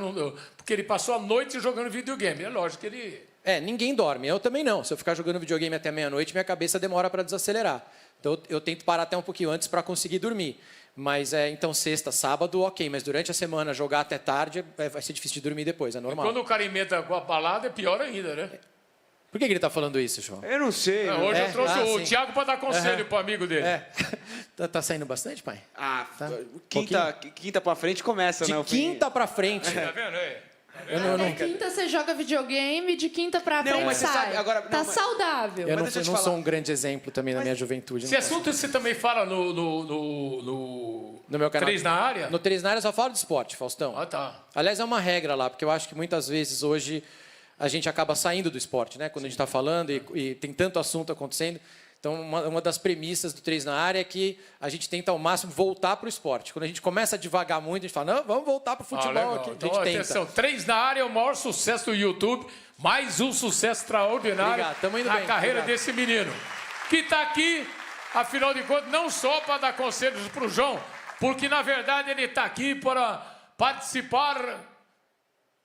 porque ele passou a noite jogando videogame. É lógico que ele... Ninguém dorme. Eu também não. Se eu ficar jogando videogame até meia-noite, minha cabeça demora para desacelerar. Então eu tento parar até um pouquinho antes para conseguir dormir. Mas então sexta, sábado, ok. Mas durante a semana jogar até tarde vai ser difícil de dormir depois, é normal. Quando o cara emenda com a balada, é pior ainda, né? Por que ele está falando isso, João? Eu não sei. Hoje eu trouxe o sim. Thiago para dar conselho pro amigo dele. Tá saindo bastante, pai? Ah, Tá. quinta pra frente começa, De né? quinta pra frente. Tá vendo aí? De quinta você joga videogame, de quinta pra frente mas você sai. sabe, agora- Tá não, mas- saudável. Eu não, deixa eu te não falar. sou um grande exemplo também na minha juventude. Esse não assunto você também fala no meu canal. 3 na área? No 3 na área eu só falo de esporte, Faustão. Ah, tá. Aliás, é uma regra lá, porque eu acho que muitas vezes hoje a gente acaba saindo do esporte, né? Quando a gente está falando e tem tanto assunto acontecendo. Então, uma das premissas do 3 na área é que a gente tenta ao máximo voltar para o esporte. Quando a gente começa a divagar muito, a gente fala, não, vamos voltar para o futebol legal. aqui. Então, A gente tenta. atenção, 3 na área é o maior sucesso do YouTube. Mais um sucesso extraordinário Obrigado, tamo indo na bem, carreira obrigado. desse menino. Que está aqui, afinal de contas, não só para dar conselhos para o João, porque, na verdade, ele está aqui para participar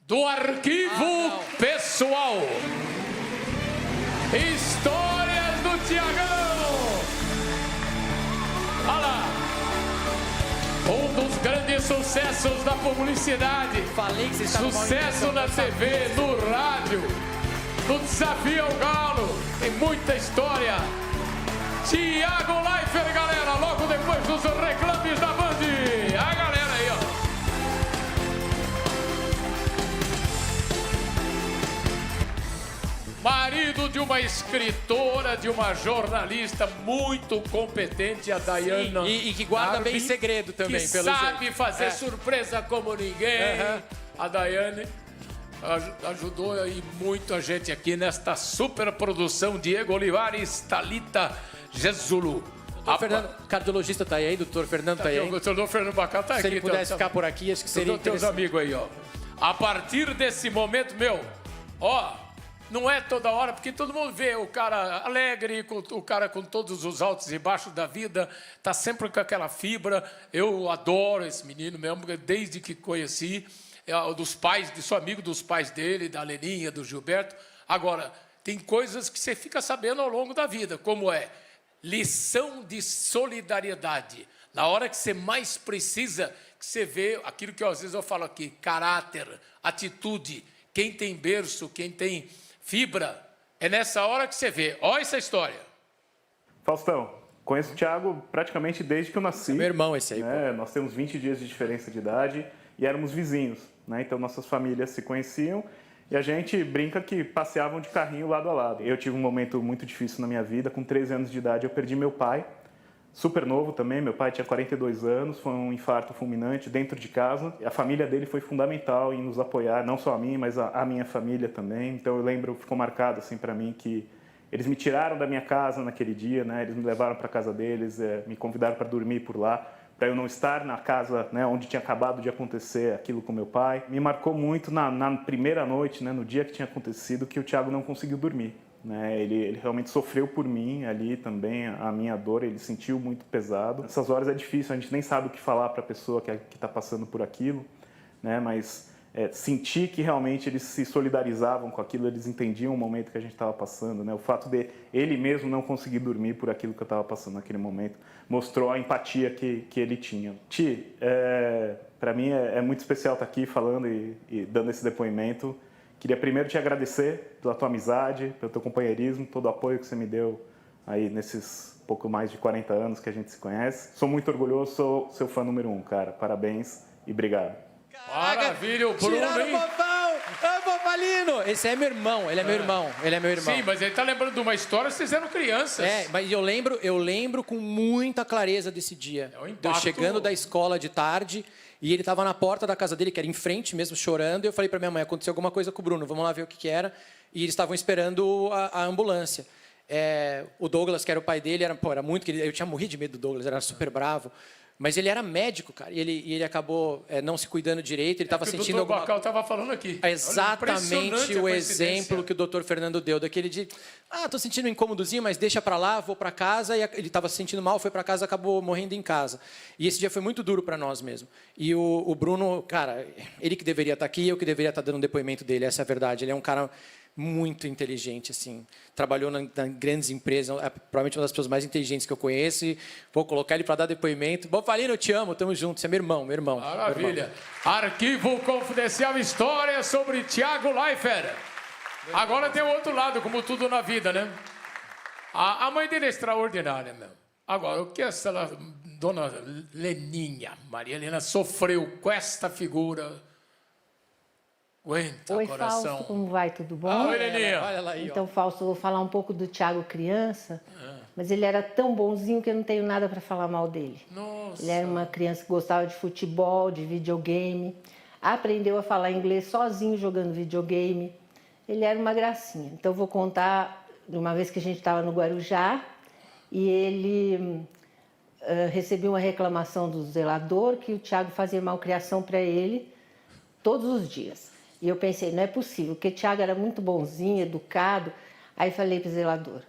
do arquivo pessoal. Histórias do Tiagão. Olha lá. Um dos grandes sucessos da publicidade. Falei que vocês estavam mal Sucesso na TV, no rádio, no Desafio ao Galo. Tem muita história. Tiago Leifert, galera, logo depois dos reclames da Band. A galera aí, ó. Marido de uma escritora, de uma jornalista muito competente, a Dayana. E que guarda bem Arbi, segredo também, que pelo sabe jeito. fazer surpresa como ninguém. A Daiane ajudou aí muito a gente aqui nesta super produção. Diego Olivares, Thalita Gesulu. O Fernando, cardiologista tá aí, doutor Fernando tá aí. O doutor Fernando Bacal tá aqui. Se ele pudesse ficar por aqui, acho que seria teus interessante. amigos aí, ó. A partir desse momento, ó, não é toda hora, porque todo mundo vê o cara alegre, o cara com todos os altos e baixos da vida, tá sempre com aquela fibra. Eu adoro esse menino mesmo, desde que conheci, dos pais, sou amigo dos pais dele, da Leninha, do Gilberto. Agora, tem coisas que você fica sabendo ao longo da vida, como é lição de solidariedade. Na hora que você mais precisa, que você vê aquilo que às vezes eu falo aqui, caráter, atitude, quem tem berço, quem tem fibra, é nessa hora que você vê. Olha essa história. Faustão, conheço o Thiago praticamente desde que eu nasci. É meu irmão esse aí, né? Nós temos 20 dias de diferença de idade e éramos vizinhos, né? Então nossas famílias se conheciam e a gente brinca que passeavam de carrinho lado a lado. Eu tive um momento muito difícil na minha vida, com 13 anos de idade eu perdi meu pai, super novo também, meu pai tinha 42 anos, foi um infarto fulminante dentro de casa. A família dele foi fundamental em nos apoiar, não só a mim, mas a minha família também. Então eu lembro, ficou marcado assim para mim que eles me tiraram da minha casa naquele dia, né? Eles me levaram para a casa deles, me convidaram para dormir por lá, para eu não estar na casa, né, onde tinha acabado de acontecer aquilo com meu pai. Me marcou muito na primeira noite, né, no dia que tinha acontecido, que o Thiago não conseguiu dormir. Né? Ele realmente sofreu por mim ali também, a minha dor, ele sentiu muito pesado. Nessas horas é difícil, a gente nem sabe o que falar para a pessoa que está passando por aquilo, né? Mas sentir que realmente eles se solidarizavam com aquilo, eles entendiam o momento que a gente estava passando. Né? O fato de ele mesmo não conseguir dormir por aquilo que eu estava passando naquele momento mostrou a empatia que ele tinha. Ti, para mim é muito especial estar aqui falando e dando esse depoimento. Queria primeiro te agradecer pela tua amizade, pelo teu companheirismo, todo o apoio que você me deu aí nesses pouco mais de 40 anos que a gente se conhece. Sou muito orgulhoso, sou seu fã número 1, cara. Parabéns e obrigado. Maravilha, o Bruno, tiraram hein? o Fofão! Ô, Fofalino! Esse é meu irmão, ele é meu irmão, ele é meu irmão. Sim, mas ele tá lembrando de uma história, vocês eram crianças. Mas eu lembro com muita clareza desse dia. Eu chegando da escola de tarde e ele estava na porta da casa dele, que era em frente mesmo, chorando. E eu falei para minha mãe, aconteceu alguma coisa com o Bruno, vamos lá ver o que era. E eles estavam esperando a ambulância. O Douglas, que era o pai dele, era muito querido. Eu tinha morrido de medo do Douglas, era super bravo. Mas ele era médico, cara, e ele acabou não se cuidando direito, ele estava sentindo alguma... O Dr. Bacal estava falando aqui. Exatamente o exemplo que o Dr. Fernando deu, daquele de, tô sentindo um incômodozinho, mas deixa para lá, vou para casa, e ele estava se sentindo mal, foi para casa, acabou morrendo em casa. E esse dia foi muito duro para nós mesmo. E o Bruno, cara, ele que deveria estar aqui, eu que deveria estar dando um depoimento dele, essa é a verdade. Ele é um cara muito inteligente, assim. Trabalhou em grandes empresas, provavelmente uma das pessoas mais inteligentes que eu conheço. E vou colocar ele para dar depoimento. Bofalino, eu te amo, tamo junto. Você é meu irmão, meu irmão. Maravilha. Meu irmão. Arquivo Confidencial, história sobre Thiago Leifert. Agora tem o outro lado, como tudo na vida, né? A mãe dele é extraordinária mesmo. Agora, o que essa dona Leninha, Maria Helena, sofreu com esta figura... Aguenta, Oi, coração. Fausto, como vai? Tudo bom? Oi, Leninha. Olha lá aí, então, Fausto, eu vou falar um pouco do Thiago criança, mas ele era tão bonzinho que eu não tenho nada para falar mal dele. Nossa. Ele era uma criança que gostava de futebol, de videogame, aprendeu a falar inglês sozinho jogando videogame. Ele era uma gracinha. Então, eu vou contar de uma vez que a gente estava no Guarujá e ele recebeu uma reclamação do zelador que o Thiago fazia malcriação para ele todos os dias. E eu pensei, não é possível, porque o Thiago era muito bonzinho, educado. Aí falei para o zelador,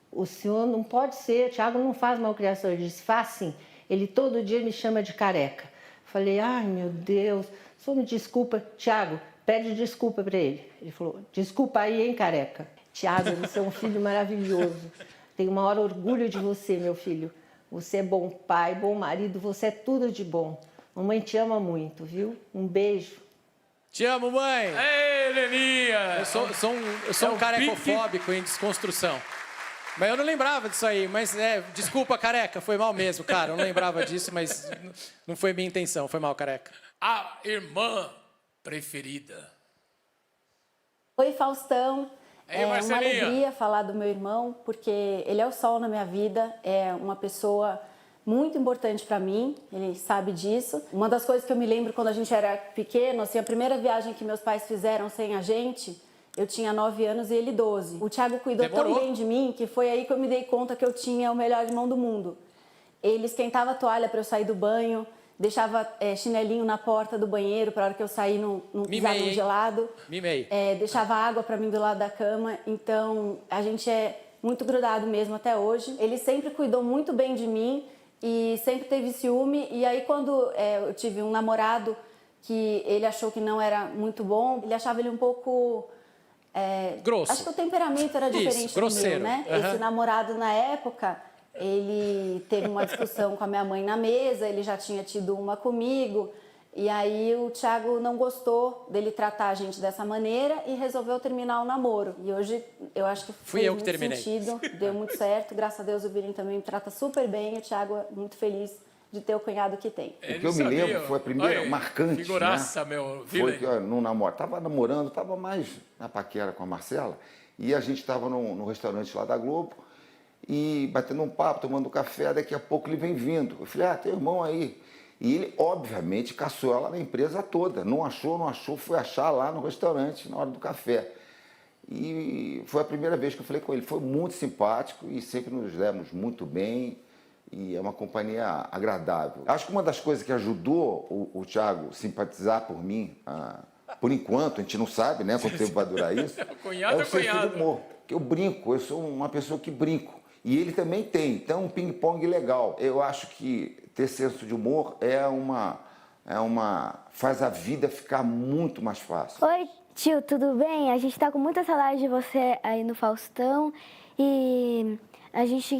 o senhor não pode ser, o Thiago não faz malcriação. Ele disse, faz sim, ele todo dia me chama de careca. Falei, ai meu Deus, o senhor me desculpa. Thiago, pede desculpa para ele. Ele falou, desculpa aí, hein, careca. Thiago, você é um filho maravilhoso. Tenho o maior orgulho de você, meu filho. Você é bom pai, bom marido, você é tudo de bom. Mamãe te ama muito, viu? Um beijo. Te amo, mãe! Ei, Leninha! Eu sou um carecofóbico em desconstrução. Mas eu não lembrava disso aí. Mas, desculpa, careca, foi mal mesmo, cara. Eu não lembrava disso, mas não foi minha intenção. Foi mal, careca. A irmã preferida. Oi, Faustão. Ei, uma Marcelinha. alegria falar do meu irmão, porque ele é o sol na minha vida, é uma pessoa muito importante para mim, ele sabe disso. Uma das coisas que eu me lembro quando a gente era pequeno, assim, a primeira viagem que meus pais fizeram sem a gente, eu tinha 9 anos e ele 12. O Thiago cuidou tão bem de mim que foi aí que eu me dei conta que eu tinha o melhor irmão do mundo. Ele esquentava a toalha para eu sair do banho, deixava chinelinho na porta do banheiro para a hora que eu sair não pisar no gelado. Mimei. Deixava água para mim do lado da cama. Então, a gente é muito grudado mesmo até hoje. Ele sempre cuidou muito bem de mim e sempre teve ciúme. E aí, quando eu tive um namorado que ele achou que não era muito bom, ele achava ele um pouco... grosso. Acho que o temperamento era diferente grosseiro. do meu, né? Uhum. Esse namorado, na época, ele teve uma discussão com a minha mãe na mesa, ele já tinha tido uma comigo, e aí o Thiago não gostou dele tratar a gente dessa maneira e resolveu terminar o namoro. E hoje eu acho que fez muito sentido, deu muito certo. Graças a Deus o Vilim também me trata super bem, e o Thiago é muito feliz de ter o cunhado que tem. O que eu me lembro foi a primeira marcante, figuraça, né? Meu Foi que, no namoro, estava namorando, estava mais na paquera com a Marcela, e a gente estava no restaurante lá da Globo, e batendo um papo, tomando café, daqui a pouco ele vem vindo. Eu falei, tem irmão aí. E ele, obviamente, caçou ela na empresa toda. Não achou, foi achar lá no restaurante, na hora do café. E foi a primeira vez que eu falei com ele. Foi muito simpático e sempre nos demos muito bem. E é uma companhia agradável. Acho que uma das coisas que ajudou o Thiago simpatizar por mim, por enquanto, a gente não sabe, né, quanto tempo vai durar isso, é o senso do humor. Que eu brinco, eu sou uma pessoa que brinco. E ele também tem, então um ping-pong legal. Eu acho que ter senso de humor faz a vida ficar muito mais fácil. Oi, tio, tudo bem? A gente tá com muita saudade de você aí no Faustão e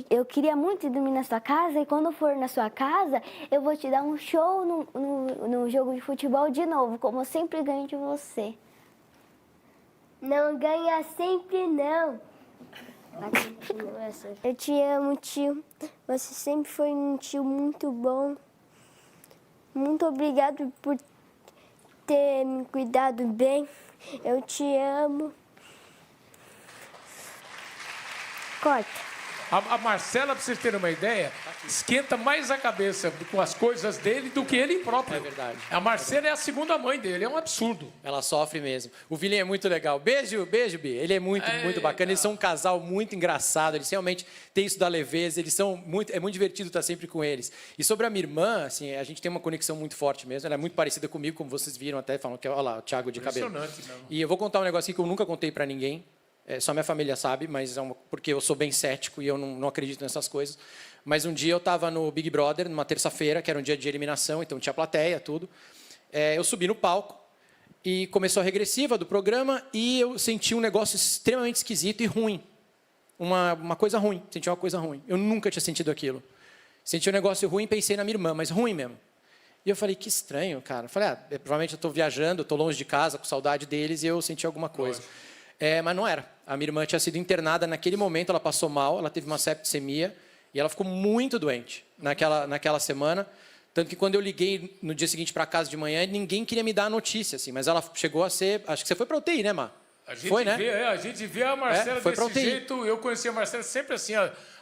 eu queria muito ir dormir na sua casa e quando for na sua casa eu vou te dar um show no jogo de futebol de novo, como eu sempre ganho de você. Não ganha sempre, não. Eu te amo, tio. Você sempre foi um tio muito bom. Muito obrigado por ter me cuidado bem. Eu te amo. Corta. A Marcela, para vocês terem uma ideia, esquenta mais a cabeça com as coisas dele do que ele próprio. É verdade. A Marcela é a segunda mãe dele, é um absurdo. Ela sofre mesmo. O Vilim é muito legal. Beijo, Bi. Ele é muito bacana. Eles são um casal muito engraçado. Eles realmente têm isso da leveza. É muito divertido estar sempre com eles. E sobre a minha irmã, assim, a gente tem uma conexão muito forte mesmo. Ela é muito parecida comigo, como vocês viram até, falam que olha lá, o Thiago de cabelo. Impressionante mesmo. E eu vou contar um negócio aqui que eu nunca contei pra ninguém. Só minha família sabe, mas porque eu sou bem cético e eu não acredito nessas coisas. Mas um dia eu estava no Big Brother, numa terça-feira, que era um dia de eliminação, então tinha plateia, tudo. Eu subi no palco e começou a regressiva do programa e eu senti um negócio extremamente esquisito e ruim. Uma coisa ruim, senti uma coisa ruim. Eu nunca tinha sentido aquilo. Senti um negócio ruim e pensei na minha irmã, mas ruim mesmo. E eu falei, que estranho, cara. Eu falei, provavelmente eu estou viajando, estou longe de casa, com saudade deles e eu senti alguma coisa. Mas não era. A minha irmã tinha sido internada naquele momento, ela passou mal, ela teve uma septicemia e ela ficou muito doente naquela semana. Tanto que quando eu liguei no dia seguinte para casa de manhã, ninguém queria me dar a notícia, assim, mas ela chegou a ser... Acho que você foi para UTI, né, Má? A gente foi, né? A gente vê a Marcela desse jeito. Eu conheci a Marcela sempre assim,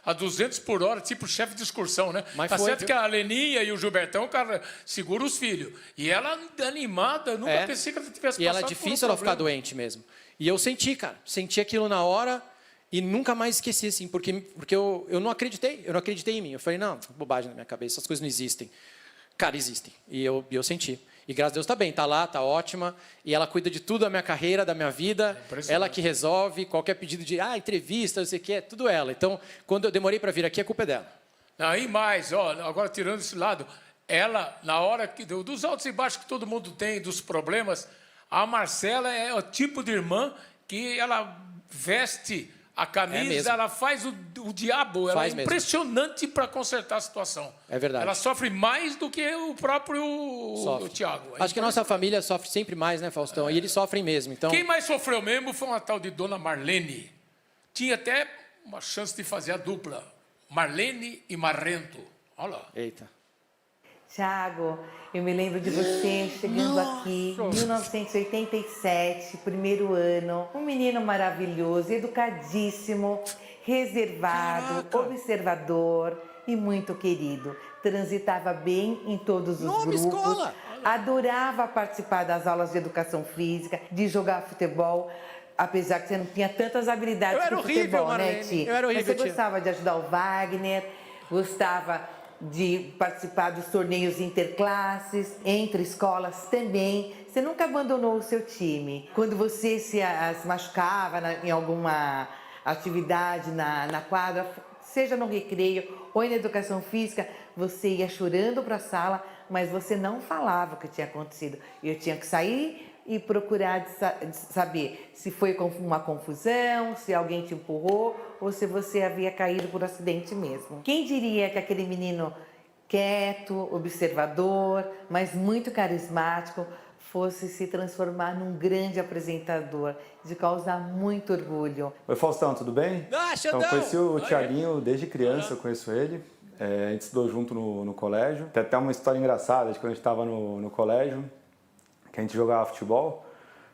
a 200 por hora, tipo chefe de excursão, né? Mas tá foi, certo viu? que a Leninha e o Gilbertão, cara, segura os filhos. E ela animada, nunca pensei que ela tivesse passado. E ela é difícil ela ficar doente mesmo. E eu senti, cara, senti aquilo na hora e nunca mais esqueci, assim, porque eu não acreditei em mim. Eu falei, não, bobagem na minha cabeça, essas coisas não existem. Cara, existem. E eu senti. E graças a Deus está bem, está lá, está ótima. E ela cuida de tudo da minha carreira, da minha vida. Ela que resolve qualquer pedido de entrevista, não sei o que, é tudo ela. Então, quando eu demorei para vir aqui, a culpa é dela. Aí mais, agora tirando esse lado, ela, na hora dos altos e baixos que todo mundo tem, dos problemas, a Marcela é o tipo de irmã que ela veste a camisa, ela faz o diabo. Ela é impressionante para consertar a situação. É verdade. Ela sofre mais do que o próprio o Thiago. Acho que a nossa família sofre sempre mais, né, Faustão? E eles sofrem mesmo. Então... Quem mais sofreu mesmo foi uma tal de Dona Marlene. Tinha até uma chance de fazer a dupla. Marlene e Marrento. Olha lá. Eita. Thiago, eu me lembro de você chegando aqui em 1987, primeiro ano. Um menino maravilhoso, educadíssimo, reservado, observador e muito querido. Transitava bem em todos os grupos. Escola. Adorava participar das aulas de educação física, de jogar futebol. Apesar que você não tinha tantas habilidades para o futebol, né, Ti? Eu era horrível, mas você gostava de ajudar o Wagner, gostava de participar dos torneios interclasses, entre escolas também. Você nunca abandonou o seu time. Quando você se machucava em alguma atividade na quadra, seja no recreio ou na educação física, você ia chorando para a sala, mas você não falava o que tinha acontecido. Eu tinha que sair e procurar saber se foi uma confusão, se alguém te empurrou ou se você havia caído por acidente mesmo. Quem diria que aquele menino quieto, observador, mas muito carismático, fosse se transformar num grande apresentador, de causar muito orgulho. Oi, Faustão, tudo bem? Então, eu conheci o Thiaguinho desde criança, eu conheço ele. A gente estudou junto no colégio. Tem até uma história engraçada de quando a gente estava no colégio, que a gente jogava futebol.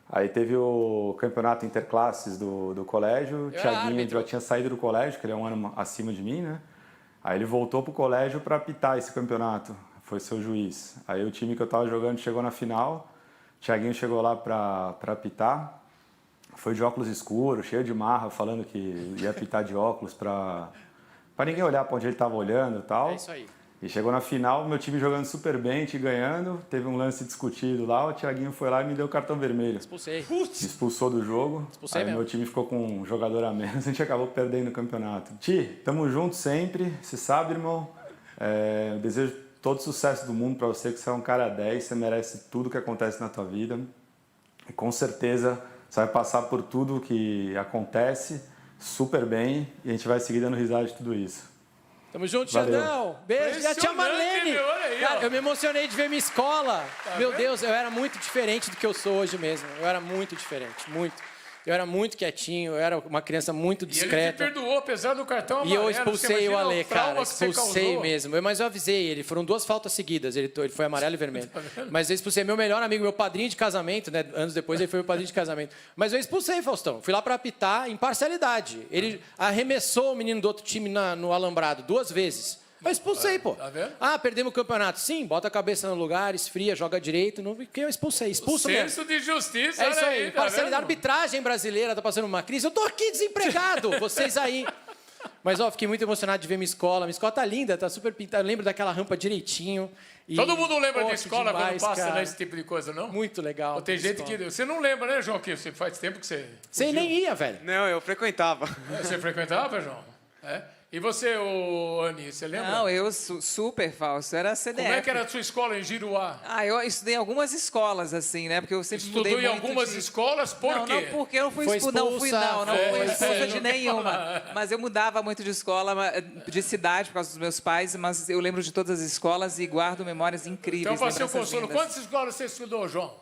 Aí teve o campeonato interclasses do colégio. O Thiaguinho já tinha saído do colégio, que ele é um ano acima de mim, né? Aí ele voltou pro colégio para apitar esse campeonato. Foi seu juiz. Aí o time que eu estava jogando chegou na final. O Thiaguinho chegou lá para apitar. Foi de óculos escuros, cheio de marra, falando que ia apitar de óculos para ninguém olhar para onde ele estava olhando e tal. É isso aí. E chegou na final, meu time jogando super bem, te ganhando. Teve um lance discutido lá, o Thiaguinho foi lá e me deu o cartão vermelho. Expulsei. Me expulsou do jogo. Expulsei aí mesmo. meu time ficou com um jogador a menos, a gente acabou perdendo o campeonato. Ti, tamo junto sempre, você sabe, irmão. Eu desejo todo sucesso do mundo para você, que você é um cara 10, você merece tudo que acontece na tua vida. E com certeza você vai passar por tudo que acontece super bem e a gente vai seguir dando risada de tudo isso. Tamo junto, Valeu. Xandão. Beijo. E a tia Marlene. Olha aí, Cara, ó. eu me emocionei de ver minha escola. Meu vendo? Deus, eu era muito diferente do que eu sou hoje mesmo. Eu era muito diferente, muito. Eu era muito quietinho, eu era uma criança muito E ele te discreta. perdoou, apesar do cartão E amarelo. eu expulsei o Ale, cara. Que você Expulsei causou. mesmo. Mas eu avisei ele. Foram 2 faltas seguidas. Ele foi amarelo e vermelho. Tá vendo? Mas eu expulsei meu melhor amigo, meu padrinho de casamento, né? Anos depois ele foi meu padrinho de casamento. Mas eu expulsei, Faustão. Fui lá pra apitar em parcialidade. Ele arremessou o menino do outro time no alambrado 2 vezes. Eu expulsei, pô. Tá vendo? Ah, perdemos o campeonato. Sim, bota a cabeça no lugar, esfria, joga direito. Não, porque eu expulsei. Expulso mesmo. Senso de justiça, É isso olha aí. tá Parcialidade, vendo? arbitragem brasileira tá passando uma crise. Eu tô aqui desempregado, vocês aí. Mas, ó, fiquei muito emocionado de ver minha escola. Minha escola tá linda, tá super pintada. Eu lembro daquela rampa direitinho. E Todo mundo lembra de gosto escola demais, quando passa cara. nesse tipo de coisa, não? Muito legal. Ou tem gente escola. que... Você não lembra, né, João, que você faz tempo que você... Você fugiu. nem ia, velho. Não, eu frequentava. Você frequentava, João? É? E você, Ani, você lembra? Não, eu super falso. Era CDF. Como é que era a sua escola em Giruá? Ah, eu estudei em algumas escolas, assim, né? Porque eu sempre mudei Estudou em muito algumas de... escolas, por não, quê? Não, porque eu não fui Foi expulsa. Não fui, não fui expulsa de não nenhuma. fala. Mas eu mudava muito de escola, de cidade, por causa dos meus pais, mas eu lembro de todas as escolas e guardo memórias incríveis. Então, para seu lembranças consolo, lindas. quantas escolas você estudou, João?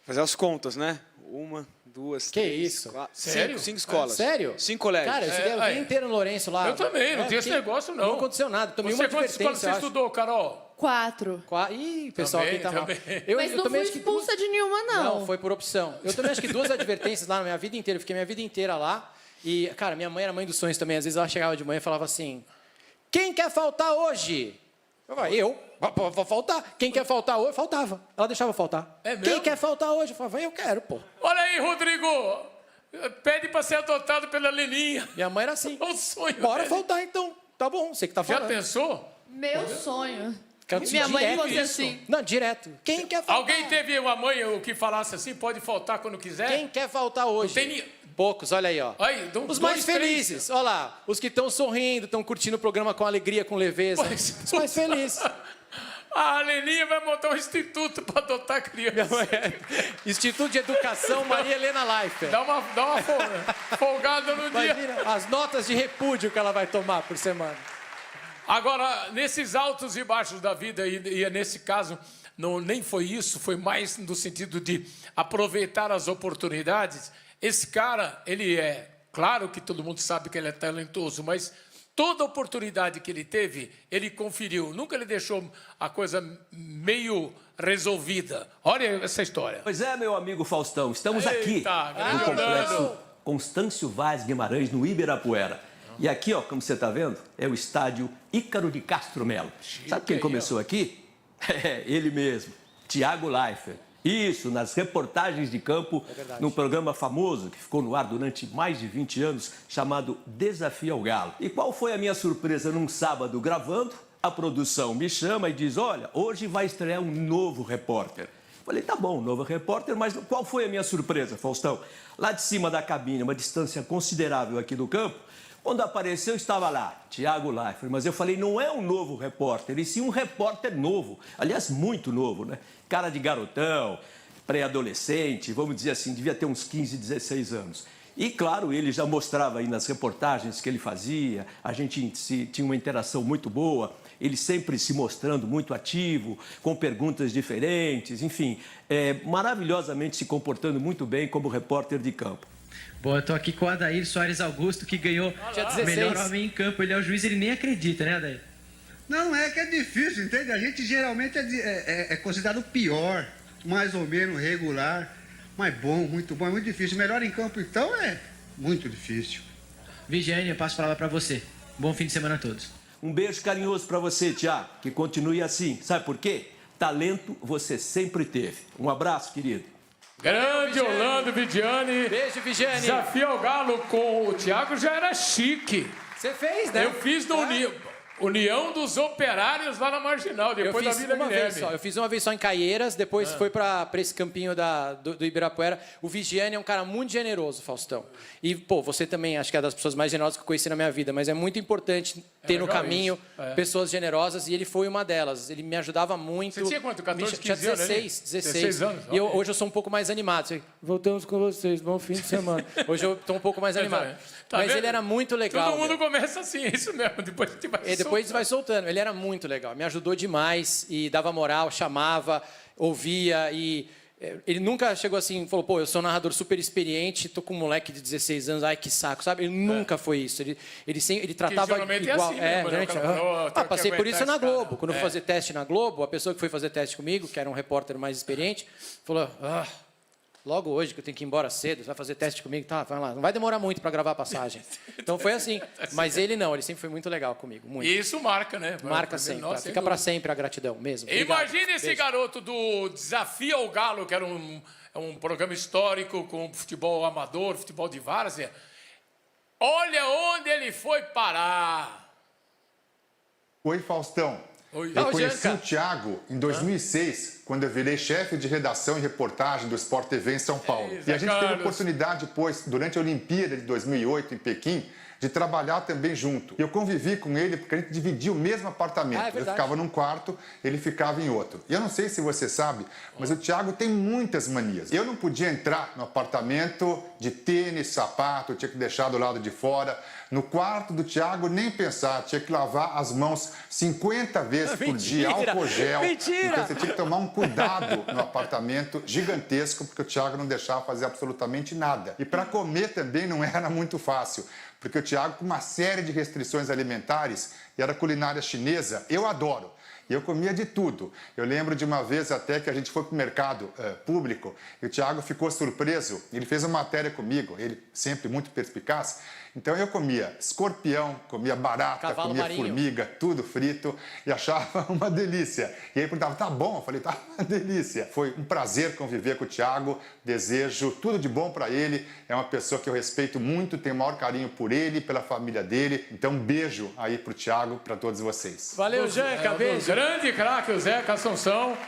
Fazer as contas, né? 1, 2, Que 3, isso? 4, Sério? 5 escolas. Sério? 5 colégios. Cara, eu estudei o aí. dia inteiro no Lourenço lá. Eu também, não tinha esse porque negócio, não. Não aconteceu nada. Tomei Você, uma quantas escolas advertência, você eu acho. estudou, Carol? 4. Ih, pessoal, Também, quem tá mal. também. Mas não fui expulsa de nenhuma, não. Não, foi por opção. Eu também acho que 2 advertências lá na minha vida inteira. Eu fiquei minha vida inteira lá. E, cara, minha mãe era mãe dos sonhos também. Às vezes ela chegava de manhã e falava assim: quem quer faltar hoje? Eu falava, eu? Vou faltar. Quem quer faltar hoje? Faltava. Ela deixava eu faltar. É mesmo? Quem quer faltar hoje? Eu falava, eu quero, pô. Olha aí, Rodrigo. Pede para ser adotado pela Leninha. Minha mãe era assim. É um sonho. Bora dele. faltar então. Tá bom, você que tá Já falando. pensou? Meu sonho. Canto Minha mãe direto fosse isso. assim. Não, direto. Quem quer faltar? Alguém teve uma mãe que falasse assim, pode faltar quando quiser? Quem quer faltar hoje? Não tem ni- Poucos, olha aí, ó. Aí, dão Os dois, mais três. felizes, olha lá. Os que estão sorrindo, estão curtindo o programa com alegria, com leveza. Os mais felizes. A Leninha vai montar um instituto para adotar criança. Instituto de Educação Maria Helena Leifert. Dá uma folgada no dia. Imagina as notas de repúdio que ela vai tomar por semana. Agora, nesses altos e baixos da vida, e nesse caso, não, nem foi isso, foi mais no sentido de aproveitar as oportunidades. Esse cara, ele é, claro que todo mundo sabe que ele é talentoso, mas toda oportunidade que ele teve, ele conferiu. Nunca ele deixou a coisa meio resolvida. Olha essa história. Pois é, meu amigo Faustão, estamos aqui Eita, no complexo Constâncio Vaz Guimarães, no Ibirapuera. E aqui, ó, como você está vendo, é o estádio Ícaro de Castro Melo. Sabe quem começou aqui? É ele mesmo, Thiago Leifert. Isso, nas reportagens de campo, num programa famoso que ficou no ar durante mais de 20 anos, chamado Desafio ao Galo. E qual foi a minha surpresa num sábado gravando? a produção me chama e diz, olha, hoje vai estrear um novo repórter. Falei, tá bom, novo repórter, mas qual foi a minha surpresa, Faustão? Lá de cima da cabine, uma distância considerável aqui do campo, quando apareceu, estava lá, Thiago Leifert. Mas eu falei, não é um novo repórter, e sim um repórter novo. Aliás, muito novo, né? Cara de garotão, pré-adolescente, vamos dizer assim, devia ter uns 15, 16 anos. E, claro, ele já mostrava aí nas reportagens que ele fazia, a gente tinha uma interação muito boa, ele sempre se mostrando muito ativo, com perguntas diferentes, enfim, maravilhosamente se comportando muito bem como repórter de campo. Bom, eu tô aqui com o Adair Soares Augusto, que ganhou o melhor homem em campo. Ele é o juiz, ele nem acredita, né, Adair? Não, é que é difícil, entende? A gente geralmente é considerado pior, mais ou menos regular, mas bom, muito difícil. Melhor em campo, então, é muito difícil. Vigiane, eu passo a palavra para você. Bom fim de semana a todos. Um beijo carinhoso para você, Thiago, que continue assim. Sabe por quê? Talento você sempre teve. Um abraço, querido. Grande Orlando Vigiane. Beijo, Vigiane. Desafio ao Galo com o Thiago já era chique. Você fez, né? Eu fiz no União dos Operários lá na Marginal, depois da Vila Guilherme. Eu fiz uma vez só em Caieiras, depois foi para esse campinho do Ibirapuera. O Vigiane é um cara muito generoso, Faustão. E, pô, você também acho que é das pessoas mais generosas que eu conheci na minha vida, mas é muito importante ter no caminho pessoas generosas, e ele foi uma delas. Ele me ajudava muito. Você tinha quanto? 14, 15 tinha anos? 16 anos. E hoje eu sou um pouco mais animado. Voltamos com vocês, bom fim de semana. Hoje eu estou um pouco mais animado. Tá mas vendo? ele era muito legal. Todo mundo começa assim, é isso mesmo. Depois a gente vai depois vai soltando. Ele era muito legal, me ajudou demais e dava moral, chamava, ouvia e ele nunca chegou assim, falou, pô, eu sou um narrador super experiente, tô com um moleque de 16 anos, ai que saco, sabe? Ele nunca foi isso. Ele tratava igual. Passei por isso na Globo. Quando eu fui fazer teste na Globo, a pessoa que foi fazer teste comigo, que era um repórter mais experiente, falou, logo hoje, que eu tenho que ir embora cedo, você vai fazer teste comigo? Tá, vai lá. Não vai demorar muito para gravar a passagem. Então foi assim. Mas ele não, ele sempre foi muito legal comigo. Muito. E isso marca, né? Marca sempre. Fica para sempre a gratidão mesmo. Imagine esse garoto do Desafio ao Galo, que era um programa histórico com futebol amador, futebol de várzea. Olha onde ele foi parar. Oi, Faustão. Oi. Eu conheci o Thiago em 2006, quando eu virei chefe de redação e reportagem do Sport TV em São Paulo. E a gente teve a oportunidade depois, durante a Olimpíada de 2008 em Pequim, de trabalhar também junto. Eu convivi com ele porque a gente dividia o mesmo apartamento. Eu ficava num quarto, ele ficava em outro. E eu não sei se você sabe, mas o Thiago tem muitas manias. Eu não podia entrar no apartamento de tênis, sapato, eu tinha que deixar do lado de fora. No quarto do Thiago, nem pensar, tinha que lavar as mãos 50 vezes por dia, álcool gel. Mentira! Então você tinha que tomar um cuidado no apartamento gigantesco, porque o Thiago não deixava fazer absolutamente nada. E para comer também não era muito fácil, porque o Thiago, com uma série de restrições alimentares, e era culinária chinesa, eu adoro. E eu comia de tudo. Eu lembro de uma vez até que a gente foi para o mercado público e o Thiago ficou surpreso. Ele fez uma matéria comigo, ele sempre muito perspicaz. Então eu comia escorpião, comia barata, comia formiga, tudo frito e achava uma delícia. E ele perguntava, tá bom? Eu falei, tá uma delícia. Foi um prazer conviver com o Thiago, desejo tudo de bom para ele. É uma pessoa que eu respeito muito, tenho o maior carinho por ele, pela família dele. Então um beijo aí pro Thiago, para todos vocês. Valeu, Janca, beijo. Grande craque, o Zeca Assunção.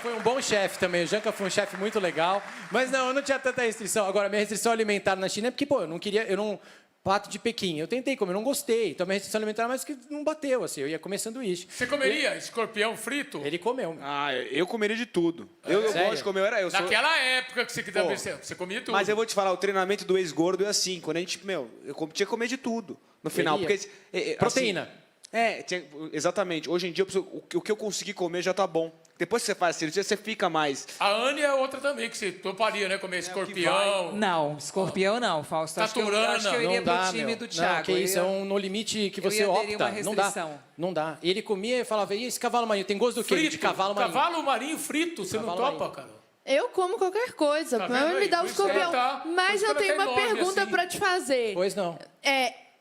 Foi um bom chefe também. O Janca foi um chefe muito legal. Mas não, eu não tinha tanta restrição. Agora, minha restrição alimentar na China é porque, pô, eu não... Pato de Pequim. Eu tentei comer, não gostei. Então, minha restrição alimentar mais que não bateu, assim. Eu ia comer sanduíche. Você comeria escorpião frito? Ele comeu. Ah, eu comeria de tudo. Eu gosto de comer, Naquela época que você comia tudo. Mas eu vou te falar, o treinamento do ex-gordo é assim. Quando a gente, eu tinha que comer de tudo no final. Porque, proteína. Assim, exatamente. Hoje em dia, o que eu consegui comer já tá bom. Depois que você faz cirurgia, você fica mais... A Anne é outra também, que você toparia, né? Comer escorpião. Não, escorpião não, Fausto. Acho que eu iria pro time do Thiago. Não, que isso, é um no limite que você opta. Uma restrição. Não dá. E ele comia e falava, e esse cavalo marinho, tem gosto do quê? Frito. De cavalo marinho. Cavalo marinho frito, você não topa, cara? Eu como qualquer coisa, me dá o escorpião. Mas eu tenho uma pergunta pra te fazer. Pois não.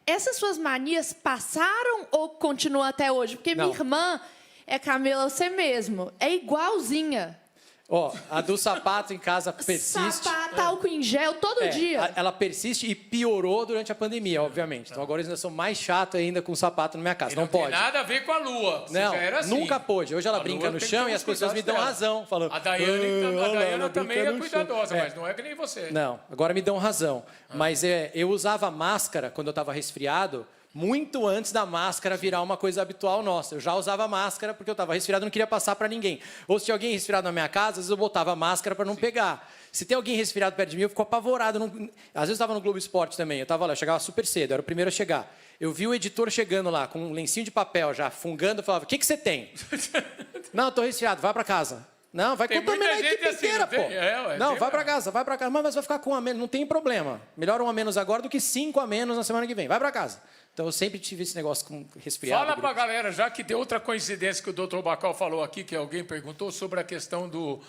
Essas suas manias passaram ou continuam até hoje? Porque minha irmã... Camila, você mesmo. É igualzinha. Ó, a do sapato em casa persiste. Sapato, álcool em gel, todo dia. Ela persiste e piorou durante a pandemia, obviamente. Então agora eles ainda são mais chatos ainda com o sapato na minha casa. Não pode. Tem nada a ver com a Lua. Você Não, já era assim. nunca pôde. Hoje ela A brinca Lua no tem que chão ter e as uns pessoas me dão cuidados razão. Falando, A Daiane também é no cuidadosa, chão." mas não é que nem você. Não, agora me dão razão. Mas eu usava máscara quando eu estava resfriado, muito antes da máscara virar uma coisa habitual nossa. Eu já usava máscara porque eu estava resfriado e não queria passar para ninguém. Ou se tinha alguém resfriado na minha casa, às vezes eu botava máscara para não pegar. Se tem alguém resfriado perto de mim, eu fico apavorado. Às vezes eu estava no Globo Esporte também. Eu estava lá, eu chegava super cedo, eu era o primeiro a chegar. Eu vi o editor chegando lá com um lencinho de papel já, fungando, eu falava, o que você tem? Não, estou resfriado, vai para casa. Não, vai contaminar a equipe inteira, pô. Não, vai pra casa, vai pra casa. Mas vai ficar com um a menos, não tem problema. Melhor um a menos agora do que 5 a menos na semana que vem. Vai pra casa. Então eu sempre tive esse negócio com resfriado. Fala pra galera, já que tem outra coincidência que o Dr. Bacal falou aqui, que alguém perguntou sobre a questão do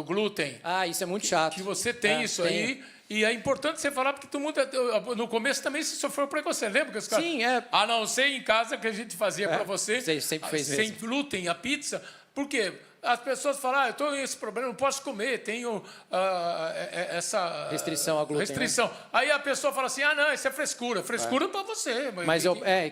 glúten. Ah, isso é muito chato. Que você tem isso aí. E é importante você falar, porque todo mundo, no começo também se sofreu preconceito. Lembra que os caras... Sim, é. A não ser em casa que a gente fazia pra você. Você sempre fez sem mesmo. glúten, a pizza. Por quê? As pessoas falam, eu estou com esse problema, não posso comer, tenho essa... Restrição a glúten. Restrição. Né? Aí a pessoa fala assim, não, isso é frescura. Frescura para você. Mas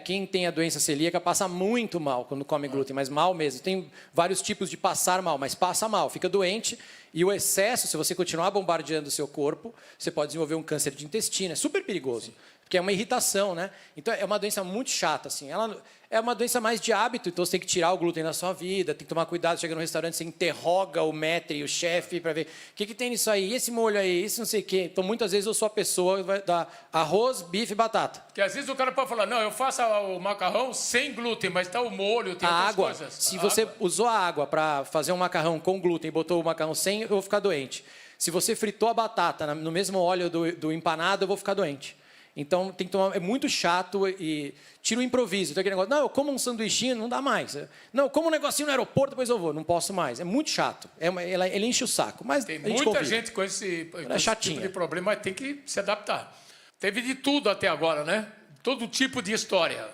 quem tem a doença celíaca passa muito mal quando come glúten, mas mal mesmo. Tem vários tipos de passar mal, mas passa mal, fica doente. E o excesso, se você continuar bombardeando o seu corpo, você pode desenvolver um câncer de intestino. É super perigoso. Sim. Porque é uma irritação, né? Então, é uma doença muito chata, assim. Ela é uma doença mais de hábito, então você tem que tirar o glúten da sua vida, tem que tomar cuidado, chega no restaurante, você interroga o maître, o chefe, para ver o que tem nisso aí, esse molho aí, esse não sei o quê. Então, muitas vezes, eu sou a pessoa que vai dar arroz, bife e batata. Porque às vezes o cara pode falar, não, eu faço o macarrão sem glúten, mas tá o molho, tem outras água, coisas. Se você usou a água para fazer um macarrão com glúten e botou o macarrão sem, eu vou ficar doente. Se você fritou a batata no mesmo óleo do empanado, eu vou ficar doente. Então, tem que tomar, é muito chato e tira o improviso. Então, aquele negócio, não, eu como um sanduichinho, não dá mais. Não, eu como um negocinho no aeroporto, depois eu vou. Não posso mais. É muito chato. Ele enche o saco. Mas tem muita gente com esse tipo de problema, mas tem que se adaptar. Teve de tudo até agora, né? Todo tipo de história.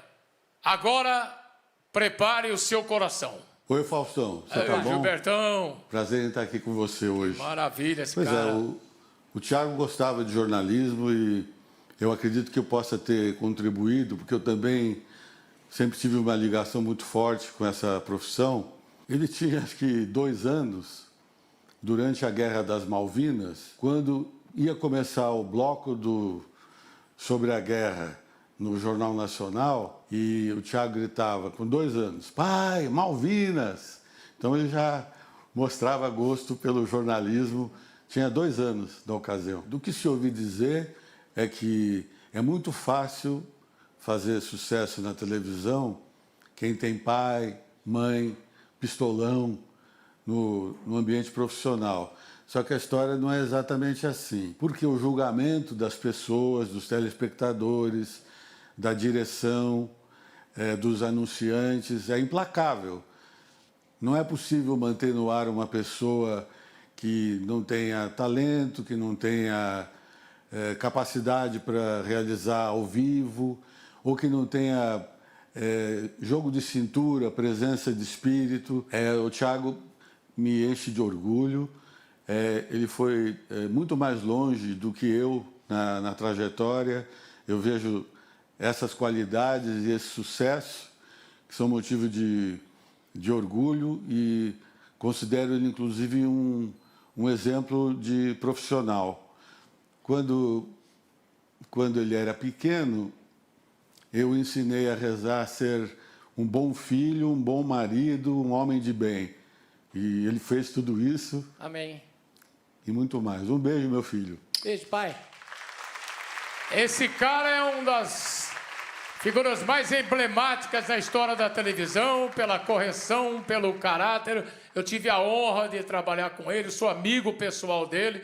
Agora, prepare o seu coração. Oi, Faustão. Você tá bom? Gilbertão. Prazer em estar aqui com você hoje. Maravilha, esse cara. Pois é, o Thiago gostava de jornalismo e eu acredito que eu possa ter contribuído, porque eu também sempre tive uma ligação muito forte com essa profissão. Ele tinha, acho que, 2 anos, durante a Guerra das Malvinas, quando ia começar o bloco sobre a guerra no Jornal Nacional, e o Thiago gritava, com 2 anos, pai, Malvinas! Então ele já mostrava gosto pelo jornalismo, tinha 2 anos da ocasião. Do que se ouvi dizer é que é muito fácil fazer sucesso na televisão quem tem pai, mãe, pistolão no ambiente profissional. Só que a história não é exatamente assim. Porque o julgamento das pessoas, dos telespectadores, da direção, dos anunciantes é implacável. Não é possível manter no ar uma pessoa que não tenha talento, que não tenha capacidade para realizar ao vivo, ou que não tenha jogo de cintura, presença de espírito. O Thiago me enche de orgulho. Ele foi muito mais longe do que eu na trajetória. Eu vejo essas qualidades e esse sucesso que são motivo de orgulho e considero ele, inclusive, um exemplo de profissional. Quando ele era pequeno, eu o ensinei a rezar, a ser um bom filho, um bom marido, um homem de bem. E ele fez tudo isso. Amém. E muito mais. Um beijo, meu filho. Beijo, pai. Esse cara é uma das figuras mais emblemáticas da história da televisão, pela correção, pelo caráter. Eu tive a honra de trabalhar com ele, sou amigo pessoal dele.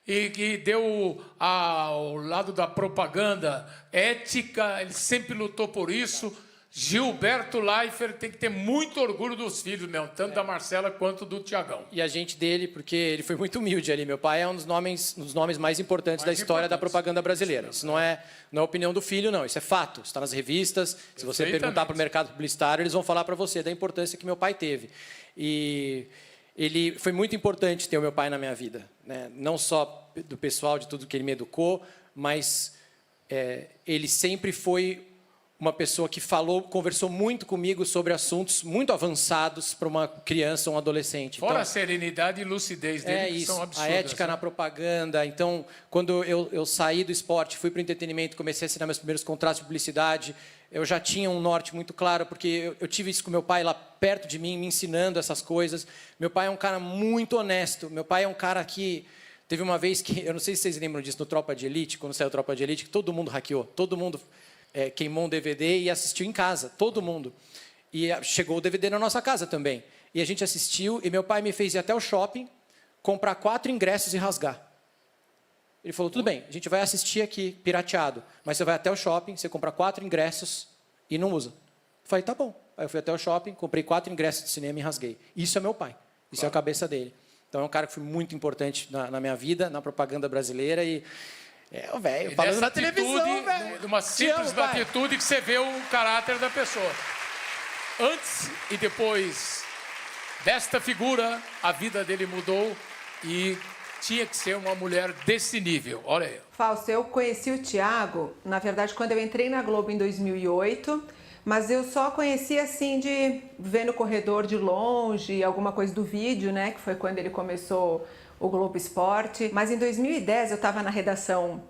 E que deu ao lado da propaganda ética, ele sempre lutou por isso. Gilberto Leifert tem que ter muito orgulho dos filhos mesmo, tanto da Marcela quanto do Tiagão. E a gente dele, porque ele foi muito humilde ali. Meu pai é um dos nomes mais importantes da história da propaganda brasileira. Isso não é opinião do filho, não. Isso é fato. Está nas revistas. Se você perguntar para o mercado publicitário, eles vão falar para você da importância que meu pai teve. E ele foi muito importante ter o meu pai na minha vida, né? Não só do pessoal, de tudo que ele me educou, mas ele sempre foi uma pessoa que conversou muito comigo sobre assuntos muito avançados para uma criança ou um adolescente. Fora Então, a serenidade e lucidez dele, que isso, são absurdas. a ética na propaganda. Então, quando eu saí do esporte, fui para o entretenimento, comecei a assinar meus primeiros contratos de publicidade, eu já tinha um norte muito claro, porque eu tive isso com meu pai lá perto de mim, me ensinando essas coisas. Meu pai é um cara muito honesto. Meu pai é um cara que... Teve uma vez que, eu não sei se vocês lembram disso, no Tropa de Elite, quando saiu Tropa de Elite, que todo mundo hackeou, todo mundo queimou um DVD e assistiu em casa, todo mundo. E chegou o DVD na nossa casa também. E a gente assistiu, e meu pai me fez ir até o shopping, comprar 4 ingressos e rasgar. Ele falou, tudo bem, a gente vai assistir aqui, pirateado, mas você vai até o shopping, você compra 4 ingressos e não usa. Eu falei, tá bom. Aí eu fui até o shopping, comprei 4 ingressos de cinema e rasguei. Isso é meu pai, isso é a cabeça dele. Então é um cara que foi muito importante na minha vida, na propaganda brasileira e... o velho falando na televisão, velho. De uma simples atitude que você vê o caráter da pessoa. Antes e depois desta figura, a vida dele mudou e tinha que ser uma mulher desse nível. Olha aí. Fausto, eu conheci o Thiago, na verdade, quando eu entrei na Globo em 2008, mas eu só conheci assim de ver no corredor de longe, alguma coisa do vídeo, né? Que foi quando ele começou o Globo Esporte. Mas em 2010 eu estava na redação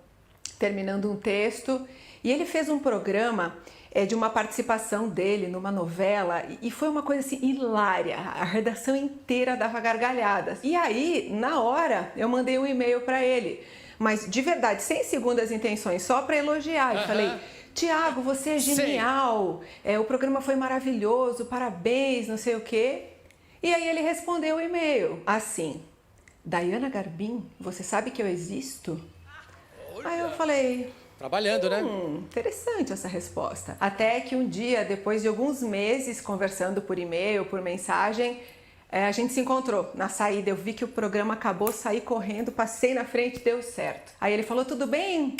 terminando um texto e ele fez um programa de uma participação dele numa novela e foi uma coisa assim hilária. A redação inteira dava gargalhadas. E aí, na hora, eu mandei um e-mail para ele, mas de verdade, sem segundas intenções, só para elogiar. Eu falei, Thiago, você é genial, o programa foi maravilhoso, parabéns, não sei o quê. E aí ele respondeu o e-mail assim, Daiana Garbim, você sabe que eu existo? Aí eu falei... Trabalhando, né? Interessante essa resposta. Até que um dia, depois de alguns meses conversando por e-mail, por mensagem, a gente se encontrou na saída. Eu vi que o programa acabou, saí correndo, passei na frente, deu certo. Aí ele falou, tudo bem?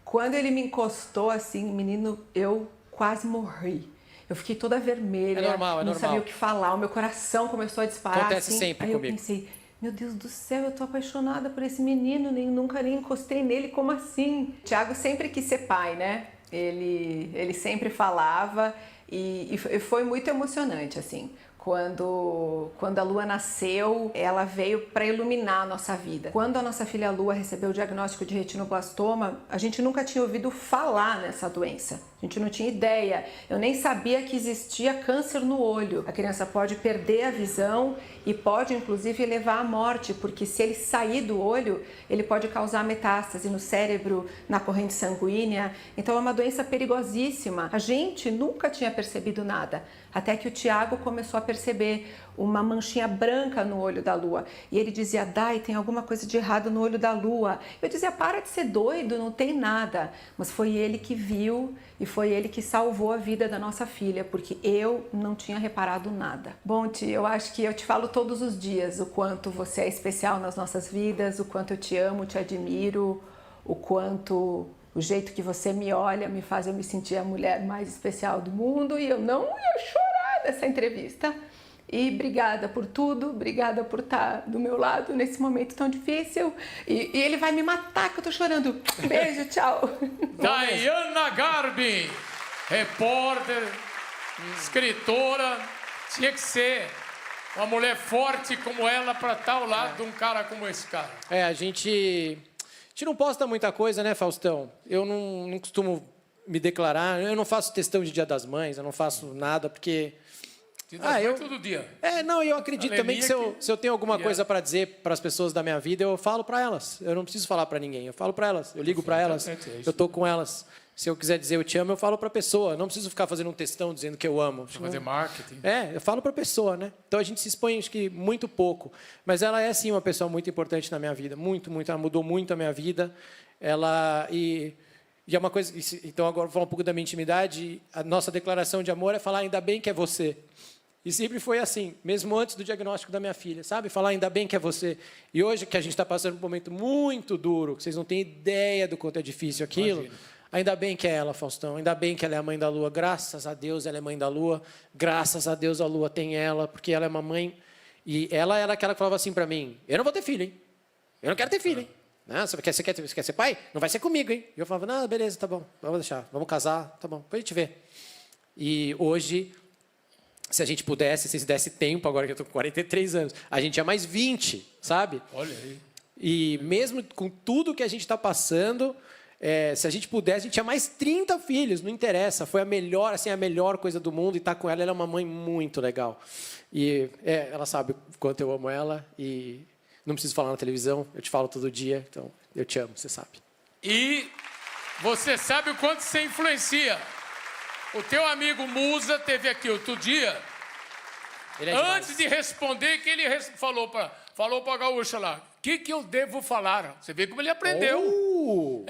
Quando ele me encostou assim, menino, eu quase morri. Eu fiquei toda vermelha, não sabia o que falar, o meu coração começou a disparar. Acontece assim. sempre Aí comigo. Eu pensei, meu Deus do céu, eu tô apaixonada por esse menino, nunca nem encostei nele, como assim? O Thiago sempre quis ser pai, né? Ele sempre falava e foi muito emocionante, assim. Quando a Lua nasceu, ela veio para iluminar a nossa vida. Quando a nossa filha Lua recebeu o diagnóstico de retinoblastoma, a gente nunca tinha ouvido falar nessa doença. A gente não tinha ideia. Eu nem sabia que existia câncer no olho. A criança pode perder a visão e pode, inclusive, levar à morte, porque se ele sair do olho, ele pode causar metástase no cérebro, na corrente sanguínea. Então é uma doença perigosíssima. A gente nunca tinha percebido nada, até que o Thiago começou a perceber uma manchinha branca no olho da Lua. E ele dizia, Dai, tem alguma coisa de errado no olho da Lua. Eu dizia, para de ser doido, não tem nada. Mas foi ele que viu e foi ele que salvou a vida da nossa filha, porque eu não tinha reparado nada. Bom, Ti, eu acho que eu te falo todos os dias o quanto você é especial nas nossas vidas, o quanto eu te amo, te admiro, o quanto... O jeito que você me olha me faz eu me sentir a mulher mais especial do mundo e eu não ia chorar nessa entrevista. E obrigada por tudo, obrigada por estar do meu lado nesse momento tão difícil. E ele vai me matar que eu tô chorando. Beijo, tchau. Daiana Garbim, repórter, escritora, tinha que ser uma mulher forte como ela para estar ao lado de um cara como esse cara. A gente não posta muita coisa, né, Faustão? Eu não costumo me declarar, eu não faço textão de Dia das Mães, eu não faço nada, porque... Todo dia. Eu acredito também que se eu tenho alguma coisa para dizer para as pessoas da minha vida, eu falo para elas. Eu não preciso falar para ninguém, eu falo para elas, eu ligo para elas, eu tô com elas. Se eu quiser dizer eu te amo, eu falo para a pessoa. Não preciso ficar fazendo um textão dizendo que eu amo. Fazer marketing. Eu falo para a pessoa, né? Então a gente se expõe, acho que, muito pouco. Mas ela é, sim, uma pessoa muito importante na minha vida. Muito, muito. Ela mudou muito a minha vida. E é uma coisa... Então, agora vou falar um pouco da minha intimidade. A nossa declaração de amor é falar, ainda bem que é você. E sempre foi assim, mesmo antes do diagnóstico da minha filha, sabe? Falar, ainda bem que é você. E hoje, que a gente está passando por um momento muito duro, que vocês não têm ideia do quanto é difícil aquilo... Imagina. Ainda bem que é ela, Faustão. Ainda bem que ela é a mãe da Lua. Graças a Deus ela é mãe da Lua. Graças a Deus a Lua tem ela, porque ela é uma mãe E ela era aquela que falava assim pra mim, eu não vou ter filho, hein? Eu não quero ter filho, hein? Não, você quer ser pai? Não vai ser comigo, hein? E eu falava, não, beleza, tá bom, vamos deixar, vamos casar, tá bom, depois a gente vê. E hoje, se a gente pudesse, se desse tempo, agora que eu tô com 43 anos, a gente tinha mais 20, sabe? Olha aí. E mesmo com tudo que a gente está passando, se a gente pudesse, a gente tinha mais 30 filhos, não interessa. Foi a melhor coisa do mundo e estar com ela. Ela é uma mãe muito legal. E ela sabe o quanto eu amo ela e não preciso falar na televisão, eu te falo todo dia, então eu te amo, você sabe. E você sabe o quanto você influencia. O teu amigo Musa teve aqui outro dia. Antes de responder, que ele falou para gaúcha lá, o que eu devo falar? Você vê como ele aprendeu.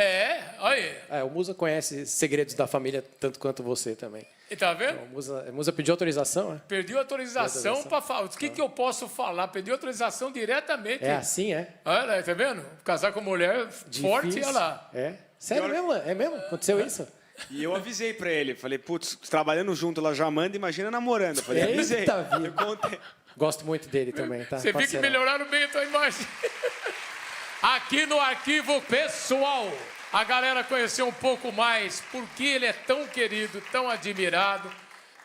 Aí. O Musa conhece segredos da família tanto quanto você também. E tá vendo? Então, o Musa pediu autorização, né? Pediu autorização para falar. O que eu posso falar? Pediu autorização diretamente. É assim, Olha, tá vendo? Casar com mulher forte, olha lá. Sério mesmo? É mesmo? Aconteceu isso? E eu avisei pra ele. Falei, putz, trabalhando junto, ela já manda, imagina namorando. Eu falei, avisei. Eu contei. Gosto muito dele também, tá? Você viu que melhoraram bem a tua imagem. Aqui no Arquivo Pessoal, a galera conheceu um pouco mais porque ele é tão querido, tão admirado,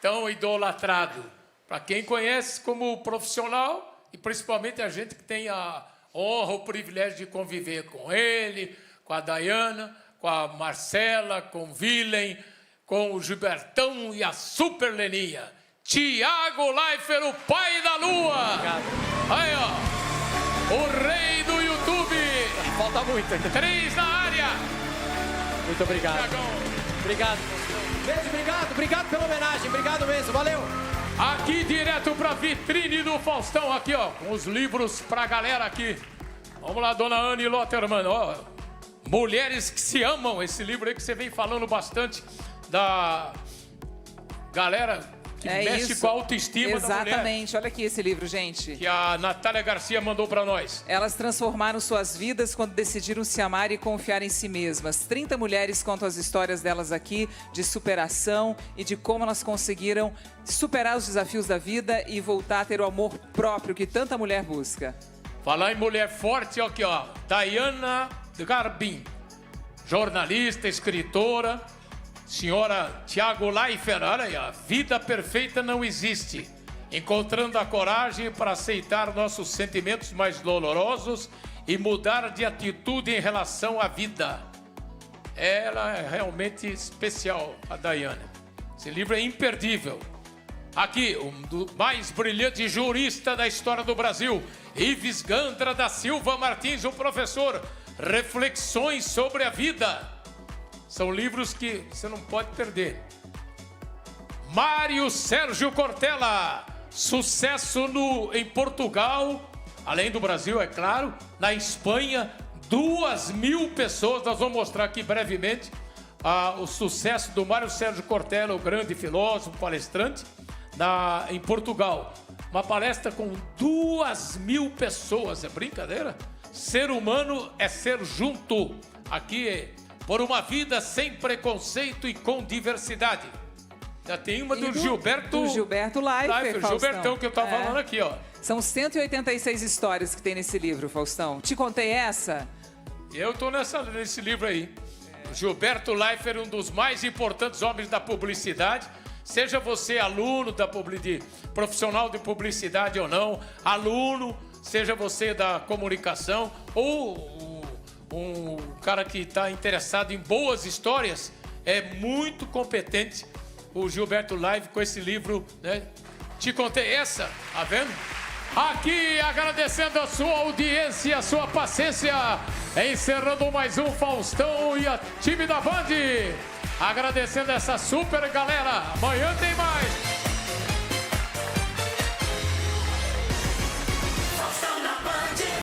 tão idolatrado. Para quem conhece como profissional e principalmente a gente que tem a honra, o privilégio de conviver com ele, com a Dayana, com a Marcela, com o Willem, com o Gilbertão e a Super Leninha. Tiago Leifert, o pai da lua. Obrigado. Aí, ó. O rei do YouTube. Falta muito ainda. 3 na área. Muito obrigado. Tiagão. Obrigado. Beijo, obrigado pela homenagem. Obrigado mesmo, valeu. Aqui direto pra vitrine do Faustão, aqui, ó, com os livros pra galera aqui. Vamos lá, dona Anne Lotterman, ó. Mulheres que se amam, esse livro aí que você vem falando bastante da galera que mexe com a autoestima da mulher. Exatamente. Olha aqui esse livro, gente. Que a Natália Garcia mandou pra nós. Elas transformaram suas vidas quando decidiram se amar e confiar em si mesmas. 30 mulheres contam as histórias delas aqui, de superação e de como elas conseguiram superar os desafios da vida e voltar a ter o amor próprio que tanta mulher busca. Falar em mulher forte, ó, aqui, ó. Dayana Garbin, jornalista, escritora. Senhora Tiago Leifert, olha aí, a vida perfeita não existe. Encontrando a coragem para aceitar nossos sentimentos mais dolorosos e mudar de atitude em relação à vida. Ela é realmente especial, a Dayana. Esse livro é imperdível. Aqui, um dos mais brilhantes juristas da história do Brasil, Ives Gandra da Silva Martins, o professor. Reflexões sobre a vida. São livros que você não pode perder. Mário Sérgio Cortella, sucesso em Portugal, além do Brasil, é claro, na Espanha, 2.000 pessoas. Nós vamos mostrar aqui brevemente o sucesso do Mário Sérgio Cortella, o grande filósofo, palestrante, em Portugal. Uma palestra com 2.000 pessoas, é brincadeira? Ser humano é ser junto. Aqui por uma vida sem preconceito e com diversidade. Já tem uma do Gilberto Leifert, Faustão. Gilbertão, que eu estava falando aqui, ó. São 186 histórias que tem nesse livro, Faustão. Te contei essa? Eu tô nesse livro aí. Gilberto Leifert, um dos mais importantes homens da publicidade. Seja você aluno profissional de publicidade ou não, aluno, seja você da comunicação ou um cara que está interessado em boas histórias, é muito competente o Gilberto Leifert com esse livro, né? Te contei essa, tá vendo? Aqui agradecendo a sua audiência, a sua paciência, encerrando mais um Faustão e a time da Band. Agradecendo essa super galera. Amanhã tem mais.